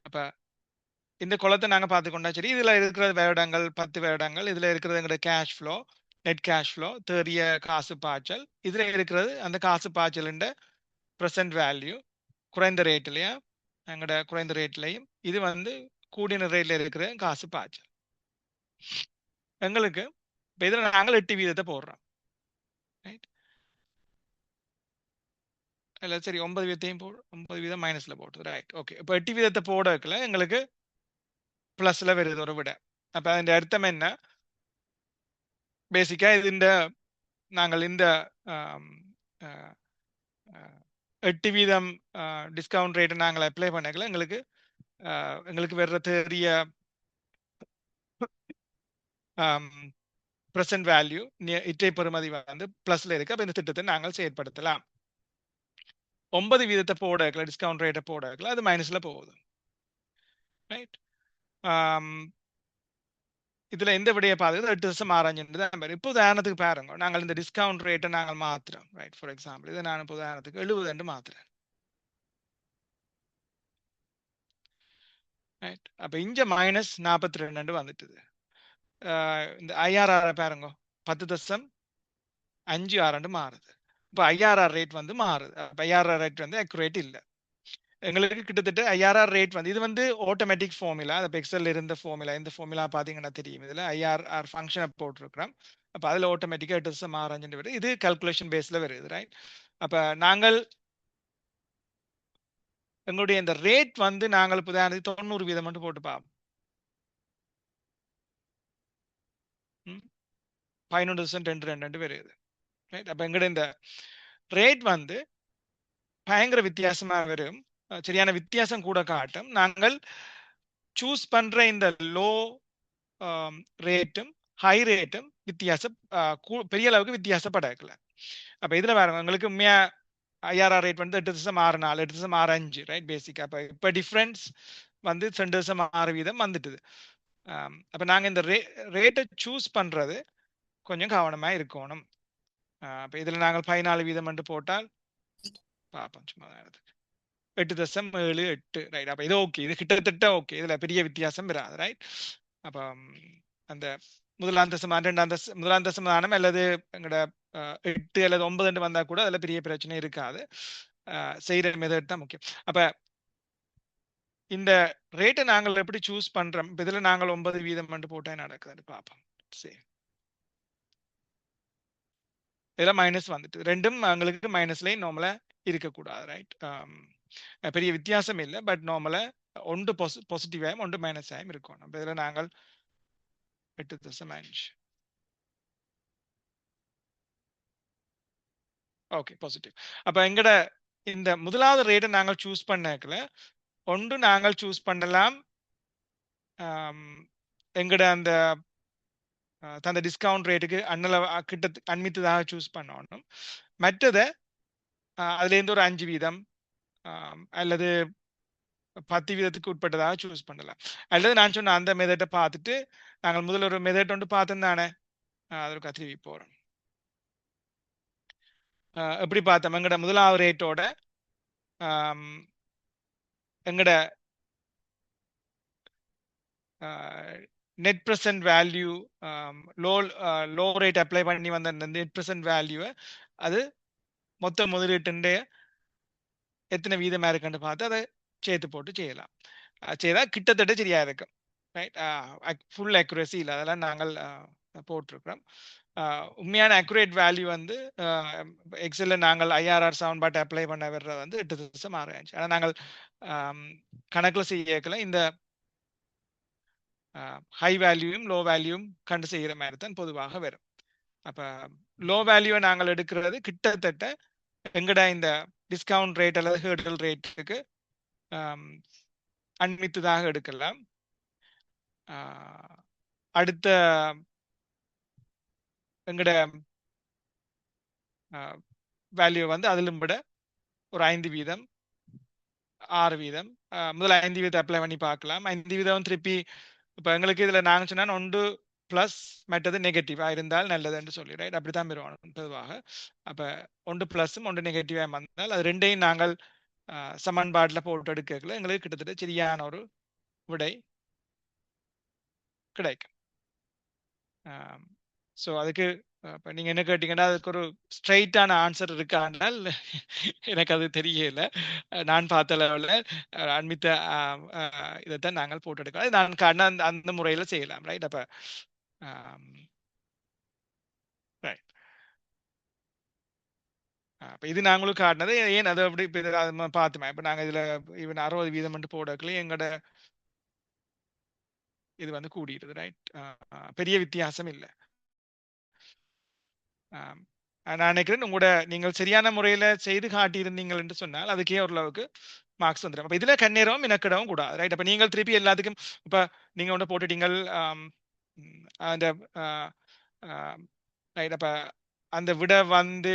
அப்போ இந்த குளத்தை நாங்கள் பார்த்துக்கொண்டா சரி. இதில் இருக்கிற வருடங்கள் 10 வருடங்கள், இதில் இருக்கிறது எங்களோட cash flow, net cash flow, தேறிய காசு பாய்ச்சல், இதில் இருக்கிறது அந்த காசு பாய்ச்சலுண்ட ப்ரெசன்ட் வேல்யூ குறைந்த ரேட்லையா எங்களோட குறைந்த ரேட்லையும், இது வந்து கூடின ரேட்ல இருக்கிற காசு பாய்ச்சல். எங்களுக்கு இப்போ இதில் நாங்கள் 8 வீதத்தை போடுறோம். ரைட். இல்லை சரி 9 வீதத்தையும் 9 வீதம் மைனஸில் போட்டு. ரைட். ஓகே. இப்போ 8 வீதத்தை போட வைக்கல எங்களுக்கு பிளஸ்ல வருது ஒரு விட. அப்ப அதன் அர்த்தம் என்ன? பேசிக்கா இது நாங்கள் இந்த 8 வீதம் டிஸ்கவுண்ட் ரேட் நாங்கள் அப்ளை பண்ணக்கல எங்களுக்கு வர்ற தெரிய பிரசன்ட் வேல்யூ இற்றை பெறுமதி வந்து பிளஸ்ல இருக்கு. அப்ப இந்த திட்டத்தை நாங்கள் செயற்படுத்தலாம். 9 வீதத்தை போட டிஸ்கவுண்ட் ரேட்டை போட அது மைனஸ்ல போகுது. ரைட். இதுல எந்த விடையை பார்த்து 8.65 தான் வரும். இப்போ உதாரணத்துக்கு பாருங்க, நாங்கள் இந்த டிஸ்கவுண்ட் ரேட்டை நாங்கள் மாத்துறோம், ரைட்? ஃபார் எக்ஸாம்பிள் இதை நான் இப்போ உதாரணத்துக்கு 70 என்று மாத்துறேன், ரைட்? அப்ப இங்க -42 வந்துட்டுது. இந்த ஐஆர்ஆர் பாருங்க, 10.56 மாறுது. இப்போ ஐஆர்ஆர் ரேட் வந்து மாறுது. அப்ப ஐஆர்ஆர் ரேட் வந்து அக்யூரேட் இல்லை. எங்களுக்கு கிட்டத்தட்ட ஐஆர்ஆர் ரேட் வந்து இது வந்து ஆட்டோமேட்டிக் ஃபார்முலா. அந்த எக்ஸல்ல இருந்த ஃபார்முலா, இந்த ஃபார்முலா பாத்தீங்கன்னா தெரியும். இதுல ஐஆர்ஆர் ஃபங்க்ஷனை போட்டிருக்கிறோம். அப்ப அதுல ஆட்டோமேட்டிக்கா 8.65 வருது. இது கால்குலேஷன் பேஸ்ல வருது, ரைட்? அப்ப நாங்கள் எங்களுடைய இந்த ரேட் வந்து நாங்கள் இப்போ 90% மட்டும் போட்டு பார்ப்போம். 11.22 வருது, ரைட்? அப்ப எங்களுடைய இந்த ரேட் வந்து பயங்கர வித்தியாசமா வரும். சரியான வித்தியாசம் கூட காட்டும். நாங்கள் சூஸ் பண்ற இந்த லோ ரேட்டும் ஹை ரேட்டும் வித்தியாசம் பெரிய அளவுக்கு வித்தியாசப்படல. அப்ப இதுல வேற உங்களுக்கு உண்மையா ஐஆர்ஆர் ரேட் வந்து 8.64 8.65, ரைட்? பேசிக்கா இப்ப டிஃபரன்ஸ் வந்து 2.6% வந்துட்டுது. அப்ப நாங்க இந்த ரேட்டை சூஸ் பண்றது கொஞ்சம் கவனமா இருக்கணும். அப்ப இதுல நாங்கள் 14% போட்டால் பார்ப்போம் சும்மா 8.78, ரைட்? அப்ப இது ஓகே, இது கிட்டத்தட்ட ஓகே, இதுல பெரிய வித்தியாசம் வராது, ரைட்? அப்ப அந்த முதலாம் தசமானம் அல்லது எங்கட 8 அல்லது 9 வந்தா கூட அதுல பெரிய பிரச்சனை இருக்காது. செய்யற மெத்தட் தான் முக்கியம். அப்ப இந்த ரேட்டை நாங்கள் எப்படி சூஸ் பண்றோம்? இதுல நாங்கள் 9% போட்டா நடக்குதுன்னு பார்ப்போம். சரி, இதுல மைனஸ் வந்துட்டு ரெண்டும் எங்களுக்கு மைனஸ்ல நார்மலா இருக்கக்கூடாது, ரைட்? பெரிய வித்தியாசம் இல்லை, பட் நார்மலா ஒன்று பாசிட்டிவாயும் ஒன்று மைனஸ் ஆயும் இருக்கும். அப்ப இதுல நாங்கள் 8.5, ஓகே, பாசிட்டிவ். அப்ப எங்கட இந்த முதலாவது ரேட்டை நாங்கள் சூஸ் பண்ணக்கல ஒன்று நாங்கள் சூஸ் பண்ணலாம் எங்கட அந்த தந்த டிஸ்கவுண்ட் ரேட்டுக்கு அண்மித்ததாக சூஸ் பண்ணணும். மற்றதை அதுல இருந்து ஒரு 5% அல்லது 10% உட்பட்டதாக சூஸ் பண்ணலாம். அல்லது நான் சொன்ன அந்த மெதட்டை பார்த்துட்டு நாங்கள் முதல்ல ஒரு மெதட் ஒன்று பார்த்தோம் தானே, அதற்கு கத்திரி போறோம். எப்படி பார்த்தோம்? எங்கட முதலாவது ரேட்டோட எங்கட net present value low rate apply பண்ணி வந்த நெட் ப்ரெசன்ட் வேல்யூ அது மொத்த முதலீட்டு எத்தனை வீதமா இருக்குன்னு பார்த்து அதை சேர்த்து போட்டு செய்யலாம். செய்தா கிட்டத்தட்ட சரியா இருக்கும், ரைட்? ஃபுல் அக்யூரசி இல்லை, அதெல்லாம் நாங்கள் போட்டிருக்கிறோம். உண்மையான அக்யூரேட் வேல்யூ வந்து எக்ஸல்ல நாங்கள் ஐஆர்ஆர் சமன்பாட்டை அப்ளை பண்ண வர்றது வந்து 8.65. ஆனால் நாங்கள் கணக்குல செய்யக்கல இந்த ஹை வேல்யூவும் லோ வேல்யூவும் கண்டு செய்கிற மாதிரி தான் பொதுவாக வரும். அப்ப லோ வேல்யூவை நாங்கள் எடுக்கிறது கிட்டத்தட்ட எங்கட இந்த டிஸ்கவுண்ட் ரேட் அல்லது ஹேர்டல் ரேட்டுக்கு அண்மித்ததாக எடுக்கலாம். அடுத்த எங்கட வேல்யூ வந்து அதிலும் விட ஒரு 5%, 6%, முதல்ல 5% அப்ளை பண்ணி பார்க்கலாம். 5% திருப்பி இப்போ எங்களுக்கு இதுல நாங்க சொன்னா ஒன்று பிளஸ் மற்றது நெகட்டிவா இருந்தால் நல்லதுன்னு சொல்லி, ரைட்? அப்படித்தான் பெறுவாங்க பொதுவாக. அப்ப ஒன்று பிளஸும் ஒன்று நெகட்டிவா வந்தால் அது ரெண்டையும் நாங்கள் சமன்பாட்டில் போட்டு எடுக்கல எங்களுக்கு கிட்டத்தட்ட சரியான ஒரு விடை கிடைக்கும். ஸோ அதுக்கு இப்போ நீங்கள் என்ன கேட்டீங்கன்னா அதுக்கு ஒரு ஸ்ட்ரைட்டான ஆன்சர் இருக்கானால் எனக்கு அது தெரியல. நான் பார்த்த லெவலில் அண்மித்த இதைத்தான் நாங்கள் போட்டு எடுக்கலாம். நான் காட்டின அந்த முறையில் செய்யலாம், ரைட்? அப்போ ரைட், இப்போ இது நாங்களும் காட்டினது ஏன் அதை அப்படி இப்போ பார்த்துமே. இப்போ நாங்கள் இதில் இவன் 60% மட்டும் போடக்கலையும் எங்களோட இது வந்து கூடிடுது, ரைட்? பெரிய வித்தியாசம் இல்லை. நான் நினைக்கிறேன் உங்களோட நீங்கள் சரியான முறையில செய்து காட்டியிருந்தீங்கள் என்று சொன்னால் அதுக்கே ஓரளவுக்கு மார்க்ஸ் வந்துடும். அப்ப இதுல கண்ணேரவும் இனக்கிடவும் கூடாது, ரைட்? அப்ப நீங்கள் திருப்பி எல்லாத்துக்கும் இப்ப நீங்க ஒன்று போட்டுட்டீங்கள் அந்த ரைட், அப்ப அந்த விட வந்து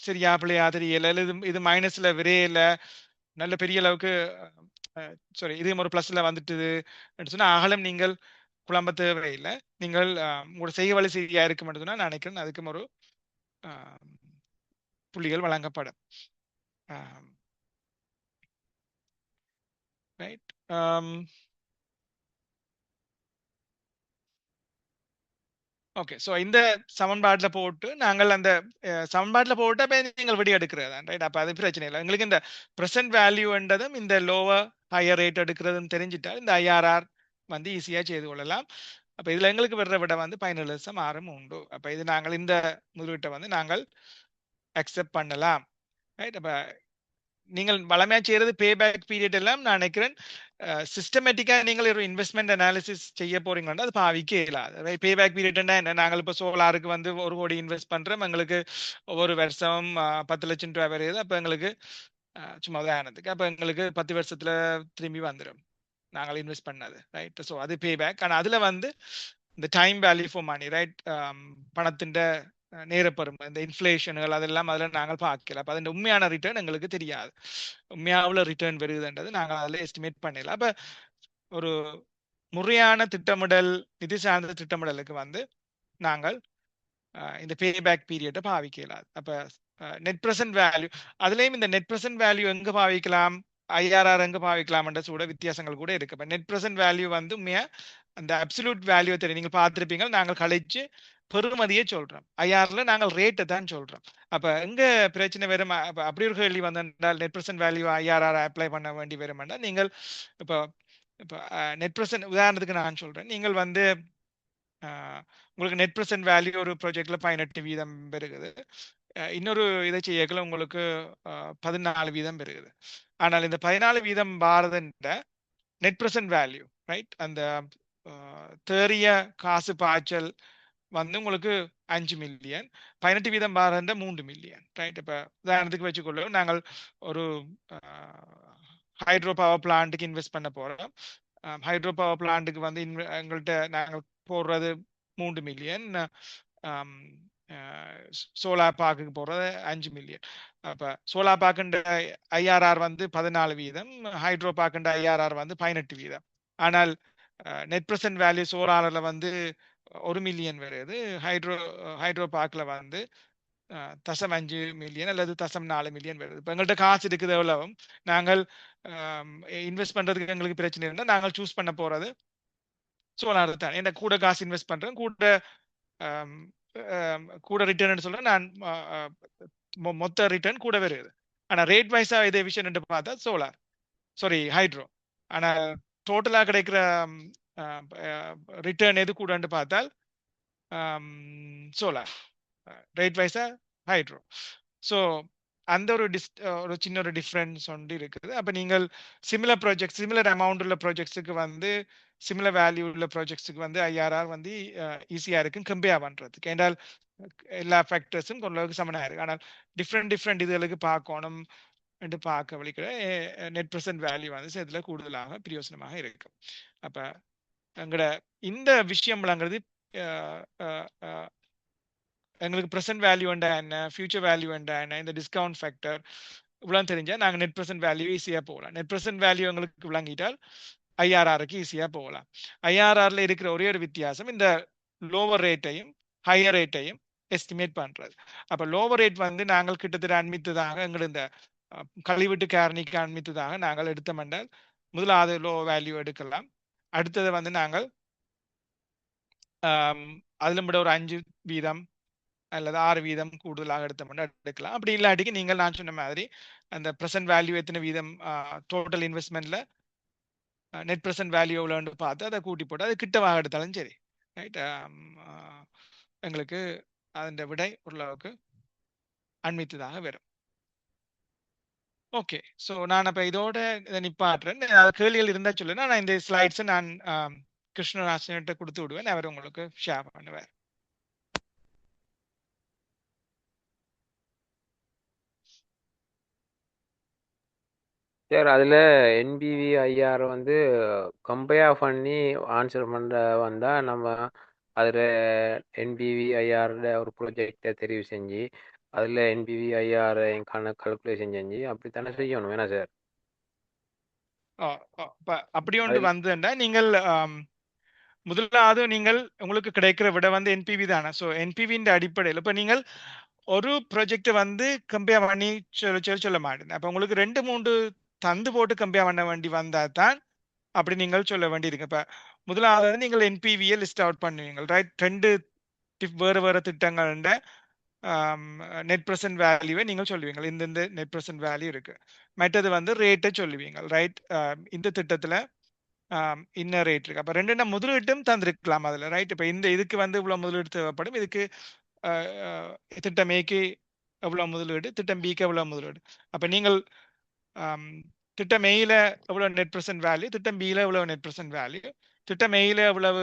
சரியா பிள்ளையா தெரியல, இது மைனஸ்ல விரையில நல்ல பெரிய அளவுக்கு சாரி இது ஒரு ப்ளஸ்ல வந்துட்டுது சொன்னா அகலம் நீங்கள் குழம்ப தேவையில்லை. நீங்கள் உங்களோட செய்ய வழி சரியா இருக்கும் சொன்னா நான் நினைக்கிறேன் அதுக்கும் ஒரு புள்ளிகள் வழங்கப்படும். ரைட். ஓகே. ஸோ இந்த சமன்பாட்டில் போட்டு நாங்கள் அந்த சமன்பாட்டில் போட்டு அப்போ நீங்கள் விடி எடுக்கிறது தான் ரைட். அப்போ அது பிரச்சனை இல்லை. எங்களுக்கு இந்த ப்ரெசன்ட் வேல்யூன்றதும் இந்த லோவர் ஹையர் ரேட் எடுக்கிறதுன்னு தெரிஞ்சிட்டால் இந்த ஐஆர்ஆர் வந்து ஈஸியாக செய்து கொள்ளலாம். அப்போ இதில் எங்களுக்கு வர்ற விட வந்து 17% உண்டு. அப்போ இது நாங்கள் இந்த முதலீட்டை வந்து நாங்கள் அக்செப்ட் பண்ணலாம் ரைட். அப்போ நீங்கள் வளமையாக செய்கிறது பே பேக் பீரியட் எல்லாம் நான் நினைக்கிறேன் சிஸ்டமேட்டிக்காக நீங்கள் ஒரு இன்வெஸ்ட்மெண்ட் அனாலிசிஸ் செய்ய போறீங்கன்னா அது பாவிக்க இயலாது. பே பேக் பீரியட்னா என்ன, நாங்கள் இப்போ சோலாருக்கு வந்து 1 கோடி இன்வெஸ்ட் பண்ணுறோம், எங்களுக்கு ஒவ்வொரு வருஷம் 10 லட்சம் ரூபாய் வருது. அப்போ எங்களுக்கு சும்மா உதாரணத்துக்கு அப்போ எங்களுக்கு 10 வருஷத்துல திரும்பி வந்துடும் நாங்கள் இன்வெஸ்ட் பண்ணது ரைட். ஸோ அது பே பேக். ஆனால் அதில் வந்து இந்த time value for money right, பணத்தின் நேரப்பெறும் இந்த இன்ஃப்ளேஷன்கள் அதெல்லாம் அதில் நாங்கள் பார்க்கல. அப்போ அதன் உண்மையான ரிட்டர்ன் எங்களுக்கு தெரியாது. உண்மையாவில் ரிட்டர்ன் வருதுன்றது நாங்கள் அதில் எஸ்டிமேட் பண்ணல. அப்போ ஒரு முறையான திட்டமிடல் நிதி சார்ந்த திட்டமிடலுக்கு வந்து நாங்கள் இந்த பே பேக் பீரியட்டை பாவிக்கலாது. அப்போ நெட் ப்ரெசன்ட் வேல்யூ அதுலேயும் இந்த நெட் ப்ரெசன்ட் வேல்யூ எங்கே பாவிக்கலாம், ஐஆர்ஆர் எங்கே பாவிக்கலாம்ன்ற கூட வித்தியாசங்கள் கூட இருக்கு. இப்போ நெட் ப்ரெசன்ட் வேல்யூ வந்து உண்மையா அந்த அப்சல்யூட் வேல்யூ தெரியும், நீங்கள் பார்த்துருப்பீங்க. நாங்கள் கழிச்சு பெறுமதியே சொல்றோம். ஐஆர்ல நாங்கள் ரேட்டை தான் சொல்றோம். அப்ப எங்க பிரச்சனை வரும், அப்படி ஒரு கேள்வி வந்தால் net present value IRR apply பண்ண வேண்டி வரும்னா நீங்கள் இப்போ இப்போ நெட் ப்ரெசன்ட் உதாரணத்துக்கு நான் சொல்றேன். நீங்கள் வந்து உங்களுக்கு நெட் ப்ரெசன்ட் வேல்யூ ஒரு ப்ராஜெக்ட்ல 18% பெருகுது, இன்னொரு இதை செய்யக்கல உங்களுக்கு 14% பெருகுது. ஆனால் இந்த 14% பாரதன்ற நெட் ப்ரெசன்ட் வேல்யூ ரைட், அந்த தேறிய காசு பாய்ச்சல் வந்து உங்களுக்கு 5 மில்லியன், 18% பாரத 3 மில்லியன் ரைட். இப்போ உதாரணத்துக்கு வச்சுக்கொள்ளும், நாங்கள் ஒரு ஹைட்ரோ பவர் பிளான்ட்டுக்கு இன்வெஸ்ட் பண்ண போறோம். ஹைட்ரோ பவர் பிளான்ட்டுக்கு வந்து எங்கள்கிட்ட நாங்கள் போடுறது 3 மில்லியன், சோலார் பார்க்குக்கு போடுறது 5 மில்லியன். அப்போ சோலார் பார்க்குன்ற ஐஆர்ஆர் வந்து 14%, ஹைட்ரோ பார்க்குன்ற ஐஆர்ஆர் வந்து 18%. ஆனால் நெட் ப்ரெசன்ட் வேல்யூ சோலாரில் வந்து 1 மில்லியன் வருது, ஹைட்ரோ பார்க்கில் வந்து 0.5 மில்லியன் அல்லது 0.4 மில்லியன் வருது. இப்போ எங்கள்கிட்ட காசு இருக்குது எவ்வளவும், நாங்கள் இன்வெஸ்ட் பண்ணுறதுக்கு எங்களுக்கு பிரச்சனை இருந்தால் நாங்கள் சூஸ் பண்ண போகிறது சோலார் தான். ஏன்னா கூட காசு இன்வெஸ்ட் பண்ணுறேன், கூட ரிட்டர்ன் சொல்கிறேன் நான், மொத்த ரிட்டர்ன் கூட வருது. ஆனால் ரேட் வைஸாக இதே விஷயம் பார்த்தா சோலார் ஹைட்ரோ. ஆனால் டோட்டலாக கிடைக்கிற ரிட்டர்ன் எது கூடன்னு பார்த்தால் சோலார், ரேட் வைஸா ஹைட்ரோ. ஸோ அந்த ஒரு சின்ன ஒரு டிஃப்ரென்ஸ் ஒன்று இருக்குது. அப்போ நீங்கள் சிமிலர் ப்ராஜெக்ட் சிமிலர் அமௌண்ட் உள்ள ப்ராஜெக்ட்ஸுக்கு வந்து சிமிலர் வேல்யூ உள்ள ப்ராஜெக்ட்ஸுக்கு வந்து ஐஆர்ஆர் வந்து ஈஸியாக இருக்கும் கம்பேர் பண்ணுறதுக்கு. ஏன்றால் எல்லா ஃபேக்டர்ஸும் கொஞ்சளவுக்கு சமனாக இருக்குது. ஆனால் டிஃப்ரெண்ட் இதுகளுக்கு பார்க்கணும் என்று பார்க்க வழிக்கிற நெட் ப்ரெசன்ட் வேல்யூ வந்து இதில் கூடுதலாக பிரயோசனமாக இருக்கும். அப்போ எங்களோட இந்த விஷயம்லாங்கிறது எங்களுக்கு ப்ரெசன்ட் வேல்யூ என்ன, ஃபியூச்சர் வேல்யூ என்ன, இந்த டிஸ்கவுண்ட் ஃபேக்டர் இவ்வளோ தெரிஞ்சால் நாங்கள் நெட் ப்ரெசன்ட் வேல்யூ ஈஸியாக போகலாம். நெட் ப்ரெசன்ட் வேல்யூ எங்களுக்கு விளங்கிட்டால் ஐஆர்ஆருக்கு ஈஸியாக போகலாம். ஐஆர்ஆரில் இருக்கிற ஒரே ஒரு வித்தியாசம் இந்த லோவர் ரேட்டையும் ஹையர் ரேட்டையும் எஸ்டிமேட் பண்ணுறது. அப்போ லோவர் ரேட் வந்து நாங்கள் கிட்டத்தட்ட அண்மித்ததாக எங்கள் இந்த கழிவீட்டு காரணிக்கு அண்மித்ததாக நாங்கள் எடுத்தோம்னால் முதலாவது லோ வேல்யூ எடுக்கலாம். அடுத்தது வந்து நாங்கள் அதில் விட ஒரு 5% அல்லது 6% கூடுதலாக எடுத்தோம்னா எடுக்கலாம். அப்படி இல்லாட்டிக்கு நீங்கள் நான் சொன்ன மாதிரி அந்த ப்ரெசன்ட் வேல்யூ எத்தனை வீதம் டோட்டல் இன்வெஸ்ட்மெண்ட்ல நெட் ப்ரெசன்ட் வேல்யூ எவ்வளோன்னு பார்த்து அதை கூட்டி போட்டு அது கிட்டமாக எடுத்தாலும் சரி ரைட், எங்களுக்கு அதன் விடை ஓரளவுக்கு அண்மித்ததாக வரும். ஓகே. ஸோ நான் அப்போ இதோட இதை நிப்பாட்டுறேன். கேள்விகள் இருந்தால் சொல்லுன்னா நான் இந்த ஸ்லைட்ஸை நான் கிருஷ்ணராசன்கிட்ட கொடுத்து விடுவேன், அவர் உங்களுக்கு ஷேர் பண்ணுவார். சார் அதில் என்பிவி ஐஆர் வந்து கம்பேர் பண்ணி ஆன்சர் பண்ண வந்தால் நம்ம அதில் என்பிவி ஐஆரில் ஒரு ப்ரொஜெக்டை தெரிவு செஞ்சு அதில் என்பிவி ஐஆர் கணக்கு கல்குலேஷன் செஞ்சு அப்படித்தானே செய்யணும். வேணா சார்? அப்படி ஒன்று அதில் வந்ததுன்னா நீங்கள் முதலாவது நீங்கள் உங்களுக்கு கிடைக்கிற விட வந்து என்பிவி தானே. ஸோ என்பிவியின் அடிப்படையில் இப்போ நீங்கள் ஒரு ப்ராஜெக்ட் வந்து கம்பேர் பண்ணி சொல்ல மாட்டேன். அப்போ உங்களுக்கு 2-3 தந்து போட்டு கம்பேர் பண்ண வேண்டி வந்தால் தான் அப்படி நீங்கள் சொல்ல வேண்டியிருக்கு. இப்போ முதலாவது நீங்கள் என்பிவியை லிஸ்ட் அவுட் பண்ணுவீங்க, ரைட்? 2 வேறு வேறு திட்டங்கள் நெட் ப்ரெசன்ட் வேல்யூவை நீங்கள் சொல்லுவீங்க, இந்த நெட் ப்ரெசன்ட் வேல்யூ இருக்கு. மற்றது வந்து ரேட்டை சொல்லுவீங்க, ரைட்? இந்த திட்டத்தில் இன்ன ரேட் இருக்கு. அப்போ 2 முதலீட்டும் தந்திருக்கலாம் அதில், ரைட்? இப்போ இதுக்கு வந்து இவ்வளோ முதலீடு தேவைப்படும், இதுக்கு திட்டம் ஏக்கு எவ்வளோ முதலீடு, திட்டம் பிக்கு எவ்வளோ முதலீடு. அப்போ நீங்கள் திட்டம் ஏல எவ்வளோ நெட் ப்ரெசன்ட் வேல்யூ, திட்டம் பியில் எவ்வளோ நெட் ப்ரெசன்ட் வேல்யூ, திட்டம் ஏல எவ்வளவு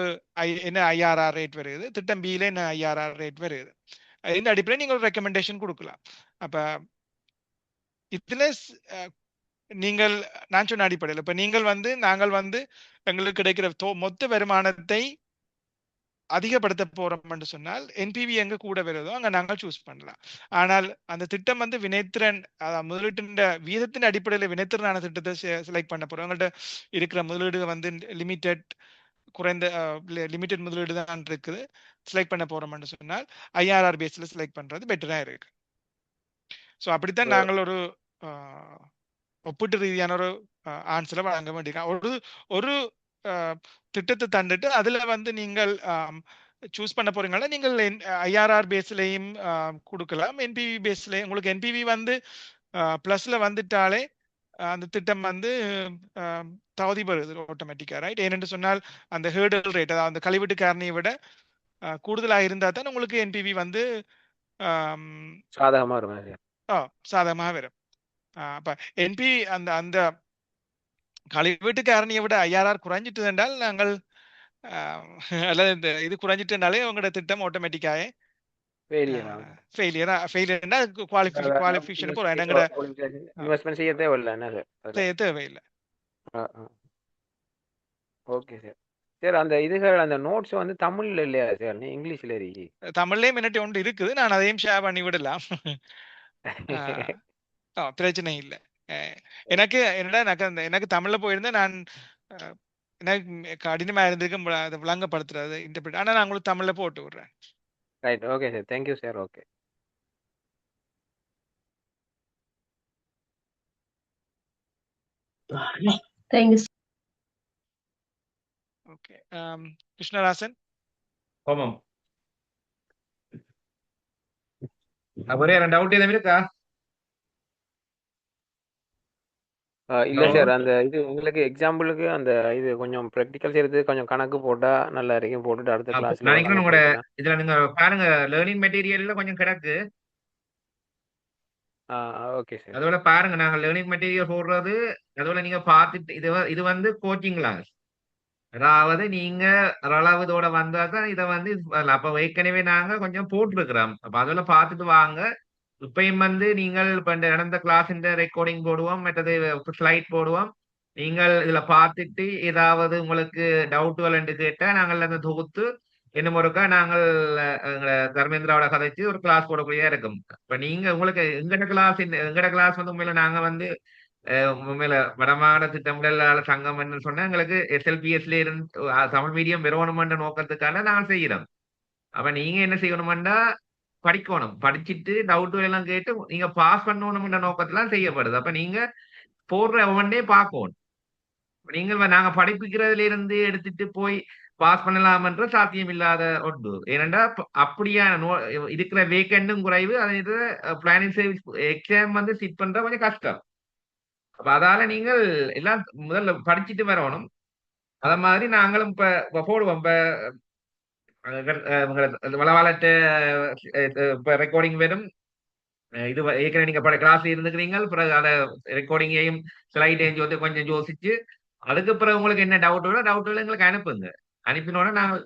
என்ன ஐஆர்ஆர் ரேட் வருது, திட்டம் பியில் என்ன ஐஆர்ஆர் ரேட் வருது, இந்த அடிப்படையில் நீங்கள் ஒரு ரெக்கமெண்டேஷன் கொடுக்கலாம். அப்போ இதில் நீங்கள் நான் சொன்ன அடிப்படையில் இப்போ நாங்கள் வந்து எங்களுக்கு கிடைக்கிற மொத்த வருமானத்தை அதிகப்படுத்த போறோம் என்று சொன்னால் என்பிவி எங்க கூட வருதோ அங்க நாங்கள் சூஸ் பண்ணலாம். ஆனால் அந்த திட்டம் வந்து வினைத்திறன் முதலீட்டின் வீதத்தின் அடிப்படையில் வினைத்திறனான திட்டத்தை செலக்ட் பண்ண போறோம். எங்கள்கிட்ட இருக்கிற முதலீடு வந்து குறைந்த லிமிடெட் முதலீடு தான் இருக்குது, செலக்ட் பண்ண போறோம்னு சொன்னால் ஐஆர்ஆர் பேஸ்ல செலக்ட் பண்றது பெட்டரா இருக்கு. ஸோ அப்படித்தான் நாங்கள் ஒரு ஒப்பீட்டு ரீதியான ஒரு ஆன்சரை வழங்க வேண்டியிருக்கோம். ஒரு திட்டத்தை தந்துட்டு அதுல வந்து நீங்கள் சூஸ் பண்ண போறீங்கன்னா நீங்கள் ஐஆர்ஆர் பேஸ்லையும் கொடுக்கலாம், என்பிவி பேஸ்ல. உங்களுக்கு என்பிவி வந்து பிளஸ்ல வந்துட்டாலே அந்த திட்டம் வந்து தகுதி பெறுது ஆட்டோமேட்டிக்கா, ரைட்? ஏனென்று சொன்னால் அந்த ஹேர்டல் ரேட், அதாவது அந்த கழிவீட்டு காரணியை விட கூடுதலாக இருந்தால் தான் உங்களுக்கு என்பிவி வந்து சாதகமாக வரும். சாதகமாக வரும். அப்ப என்பி அந்த கழிவீட்டு காரணியை விட ஐஆர்ஆர் குறைஞ்சிட்டு என்றால் நாங்கள் அல்லது இந்த இது குறைஞ்சிட்டுனாலே உங்களோட திட்டம் ஆட்டோமேட்டிக்காக ஃபெயிலியர்னா குவாலிஃபிகேஷனுக்கு ஒரு இடங்கட இன்வெஸ்ட்மெண்ட் செய்ய தேவையில்லை, என்ன சார்? தேவையில்லை. Okay sir. சார் அந்த இதுகள் அந்த நோட்ஸ் வந்து தமிழ்ல இல்லையா சார், இங்கிலீஷ்ல இருக்கு? தமிழ்லயே மினிட் ஒன்று இருக்குது, நான் அதையும் ஷேர் பண்ணி விடலாம். பிரச்சனை இல்லை. எனக்கு என்னடா எனக்கு தமிழ்ல போயிருந்தேன், நான் எனக்கு கடினமா இருந்திருக்கு அதை விளங்கப்படுத்துறது இன்டர்பிரட். ஆனா நான் உங்களுக்கு தமிழ்ல போட்டு விடுறேன். Right, okay sir, thank you sir. Okay, thank you. Okay, Krishnarasan. ஆமாம், ஒரே டவுட் எதுவும் இருக்கா? இல்ல சார். அந்த இது உங்களுக்கு எக்ஸாம்பிளுக்கு அந்த இது கொஞ்சம் ப்ராக்டிக்கல் செய்யறது கொஞ்சம் கணக்கு போட்டா நல்லா இருக்கும், போட்டுட்டு அடுத்த கிளாஸ்ல நினைக்கிறேன் உங்களோட இதுல நீங்க பாருங்க, லேர்னிங் மெட்டீரியல்ல கொஞ்சம் கிடக்கு. Okay sir. அதோட பாருங்க, நாங்க லேர்னிங் மெட்டீரியல் போடுறது அதோட நீங்க பார்த்துட்டு இது வந்து கோச்சிங் கிளாஸ், அதாவது நீங்க அளவு இதோட வந்தா தான் இதை வந்து அப்ப ஏற்கனவே நாங்க கொஞ்சம் போட்டிருக்கிறோம். அப்ப அதோட பார்த்துட்டு வாங்க. இப்பயும் வந்து நீங்கள் இப்ப இந்த நடந்த கிளாஸ் ரெக்கார்டிங் போடுவோம், மற்றது ஸ்லைட் போடுவோம். நீங்கள் இதுல பார்த்துட்டு ஏதாவது உங்களுக்கு டவுட்டுகள் என்று கேட்டா நாங்கள் அந்த தொகுத்து இன்னும் ஒருக்கா நாங்கள் தர்மேந்திராவோட கதைச்சு ஒரு கிளாஸ் போடக்கூடிய இருக்கும். இப்ப நீங்க உங்களுக்கு எங்கட கிளாஸ் வந்து உண்மையில நாங்க வந்து உண்மையில வடமாகாண திட்டமிடலாள சங்கம் என்று சொன்னா எங்களுக்கு SLPSல இருந்து தமிழ் மீடியம் பெறணுமென்ற நோக்கத்துக்கான நாங்கள் செய்யறோம். அப்ப நீங்க என்ன செய்யணும்னா படிக்கணும், படிச்சுட்டு டவுட் எல்லாம் கேட்டு நீங்க பாஸ் பண்ணணும்ன்ற நோக்கத்துல செய்யப்படுது. அப்ப நீங்க போடுற ஒவ்வொன்றே பார்க்கணும். நீங்கள் நாங்க படிப்புக்கிறதுல இருந்து எடுத்துட்டு போய் பாஸ் பண்ணலாம்ன்ற சாத்தியம் இல்லாத ஒன்று. ஏனென்றா அப்படியான இருக்கிற வேக்கண்டும் குறைவு, அதே பிளானிங் சர்வீஸ் எக்ஸாம் வந்து சிட் பண்ற கொஞ்சம் கஷ்டம். அப்ப அதால நீங்கள் எல்லாம் முதல்ல படிச்சுட்டு வரணும். அத மாதிரி நாங்களும் இப்ப போடுவோம். இப்ப வளவாளட்டு இப்ப ரெக்கார்டிங் வரும். இது ஏற்கனவே நீங்க கிளாஸ்ல இருந்துக்கிறீங்க, பிறகு அதை ரெக்கார்டிங்கையும் ஸ்லைடையும் வந்து கொஞ்சம் யோசிச்சு அதுக்கு பிறகு உங்களுக்கு என்ன டவுட் எங்களுக்கு அனுப்புங்க. அனுப்பினோட நாங்கள்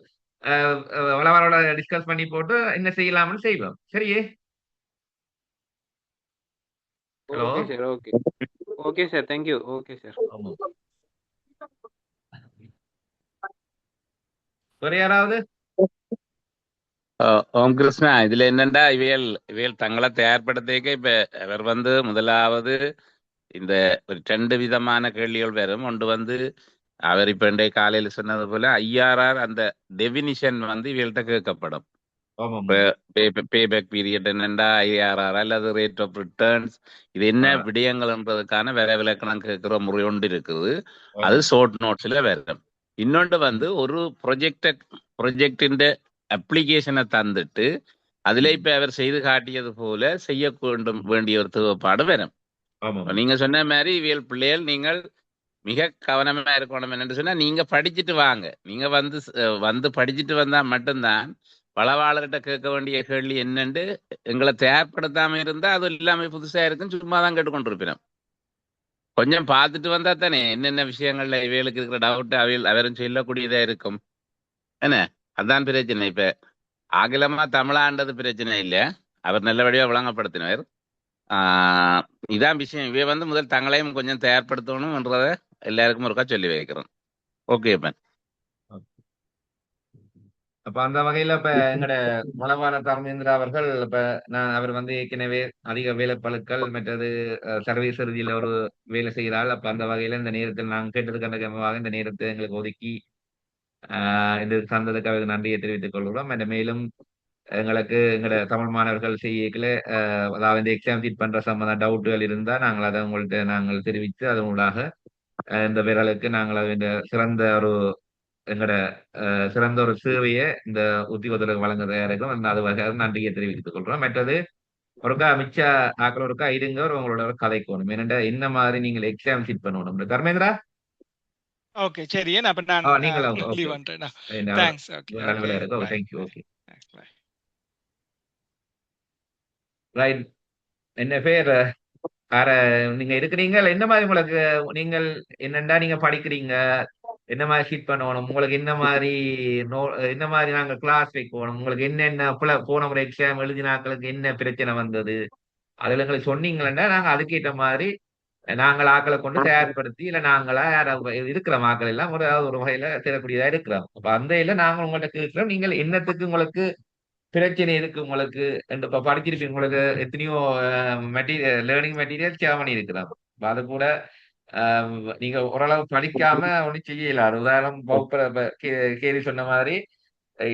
வளவாளோட டிஸ்கஸ் பண்ணி போட்டு என்ன செய்யலாம்னு செய்வோம். சரியே? Hello. Okay sir. Okay, okay sir, thank you. Okay sir. வேற யாராவது? ஓம் கிருஷ்ணா, இதுல என்னண்டா இவையல் தங்களை தயார்படுத்திக்க இப்ப அவர் வந்து முதலாவது இந்த ஒரு 2 விதமான கேள்விகள் வரும். ஒன்று வந்து அவர் இப்ப இன்றைய காலையில் சொன்னது போல ஐஆர்ஆர் அந்த டெபினிஷன் வந்து இவங்கள்ட்ட கேட்கப்படும். ஆமாம் பேபேக் பீரியட் என்னண்டா, ஐஆர்ஆர் அல்லது ரேட் ஆஃப் ரிட்டர்ன்ஸ், இது என்ன விடயங்கள்ன்றதுக்கான வேற விளக்கணம் கேட்கிற முறை ஒன்று இருக்குது. அது ஆமாம் ஷார்ட் நோட்ஸ்ல வரும். இன்னொன்று வந்து ஒரு ப்ரொஜெக்டின் அப்ளிகேஷனை தந்துட்டு அதுல இப்ப அவர் செய்து காட்டியது போல செய்ய வேண்டிய ஒரு தேவைப்பாடு வரும். ஆமாம் நீங்க சொன்ன மாதிரி இவியல் பிள்ளைகள் நீங்கள் மிக கவனமா இருக்கணும். என்னன்னு சொன்னா நீங்க படிச்சுட்டு வாங்க. நீங்க வந்து படிச்சுட்டு வந்தா மட்டும்தான் பலவாளர்கிட்ட கேட்க வேண்டிய கேள்வி என்னன்னு எங்களை தயார்படுத்தாம இருந்தா அது எல்லாமே புதுசா இருக்கும், சும்மா தான் கேட்டுக்கொண்டிருப்போம். கொஞ்சம் பார்த்துட்டு வந்தா தானே என்னென்ன விஷயங்கள்ல இவைகளுக்கு இருக்கிற டவுட் அவரும் சொல்லக்கூடியதா இருக்கும். என்ன அதான் பிரச்சனை. இப்ப ஆங்கிலமா தமிழான்றது பிரச்சனை இல்ல, அவர் நல்லபடியா விளங்கப்படுத்தினவர். இதான் விஷயம். இவை வந்து முதல் தங்களையும் கொஞ்சம் தயார்படுத்தணும்ன்றத எல்லாருக்கும் ஒருக்கா சொல்லி வைக்கிறோம். Okay ma'am. அப்ப அந்த வகையில இப்ப எங்கட மலவான தர்மேந்திரா அவர்கள் இப்ப அவர் வந்து ஏற்கனவே அதிக வேலைப்பளுக்கள் மற்றது சர்வீஸ் இறுதியில ஒரு வேலை செய்கிறாள். அப்ப அந்த வகையில இந்த நேரத்தில் நாங்கள் கேட்டதுக்கு அந்த இந்த நேரத்தை எங்களுக்கு ஒதுக்கி இந்த சந்ததுக்காக நன்றியை தெரிவித்துக் கொள்கிறோம். மேலும் எங்களுக்கு எங்களோட தமிழ் மாணவர்கள் செய்யல அதாவது இந்த எக்ஸாம் சீட் பண்ற சம்பந்த டவுட்டுகள் இருந்தா நாங்கள் அதை உங்கள்கிட்ட நாங்கள் தெரிவித்து அதன் ஊடாக இந்த விரலுக்கு நாங்கள் இந்த சிறந்த ஒரு எங்களோட சிறந்த ஒரு சேவையை இந்த உத்தியோகத்தருக்கு வழங்க தயாரிக்கும். அது வகையாக நன்றியை தெரிவித்துக் கொள்றோம். மற்றது ஒருக்கா மிச்ச ஆக்கள் ஒருக்கா இருங்க ஒரு உங்களோட ஒரு கதைக்கணும். ஏனென்றா என்ன மாதிரி நீங்கள் எக்ஸாம் சீட் பண்ணணும். தர்மேந்திரா ஓகே சரி, ஏன்னா அப்ப நான் நீங்களும் ஓகே லீவ் பண்றேன். தேங்க்ஸ். ஓகே வேலை இருக்கு. Bye. Thank you. Okay bye. Right. என்ன பேர் வேற நீங்க இருக்கிறீங்க என்ன மாதிரி உங்களுக்கு நீங்கள் என்னண்டா நீங்க படிக்கிறீங்க என்ன மாதிரி ஷீட் பண்ணணும் உங்களுக்கு என்ன மாதிரி என்ன மாதிரி நாங்க கிளாஸ் வைக்கணும் உங்களுக்கு என்னென்ன போன முறை எக்ஸாம் எழுதினாக்களுக்கு என்ன பிரச்சனை வந்தது அதுல எங்களுக்கு சொன்னீங்களா நாங்க அதுக்கேற்ற மாதிரி நாங்கள் ஆக்களை கொண்டு தயார்படுத்தி இல்ல நாங்களா இருக்கிற ஆக்கள் எல்லாம் ஒரு வகையில சேரக்கூடியதா இருக்கிறோம். அப்ப அந்த இல்ல நாங்க உங்கள்கிட்ட கேட்கிறோம் நீங்கள் என்னத்துக்கு உங்களுக்கு பிரச்சனை இருக்கு உங்களுக்கு இப்ப படிச்சிருப்பீங்க உங்களுக்கு எத்தனையோ மெட்டீரியல் லேர்னிங் மெட்டீரியல் சேவ் பண்ணி இருக்கிறோம். அது கூட நீங்க ஓரளவு படிக்காம ஒன்றும் செய்யல. உதாரணம் கேள்வி சொன்ன மாதிரி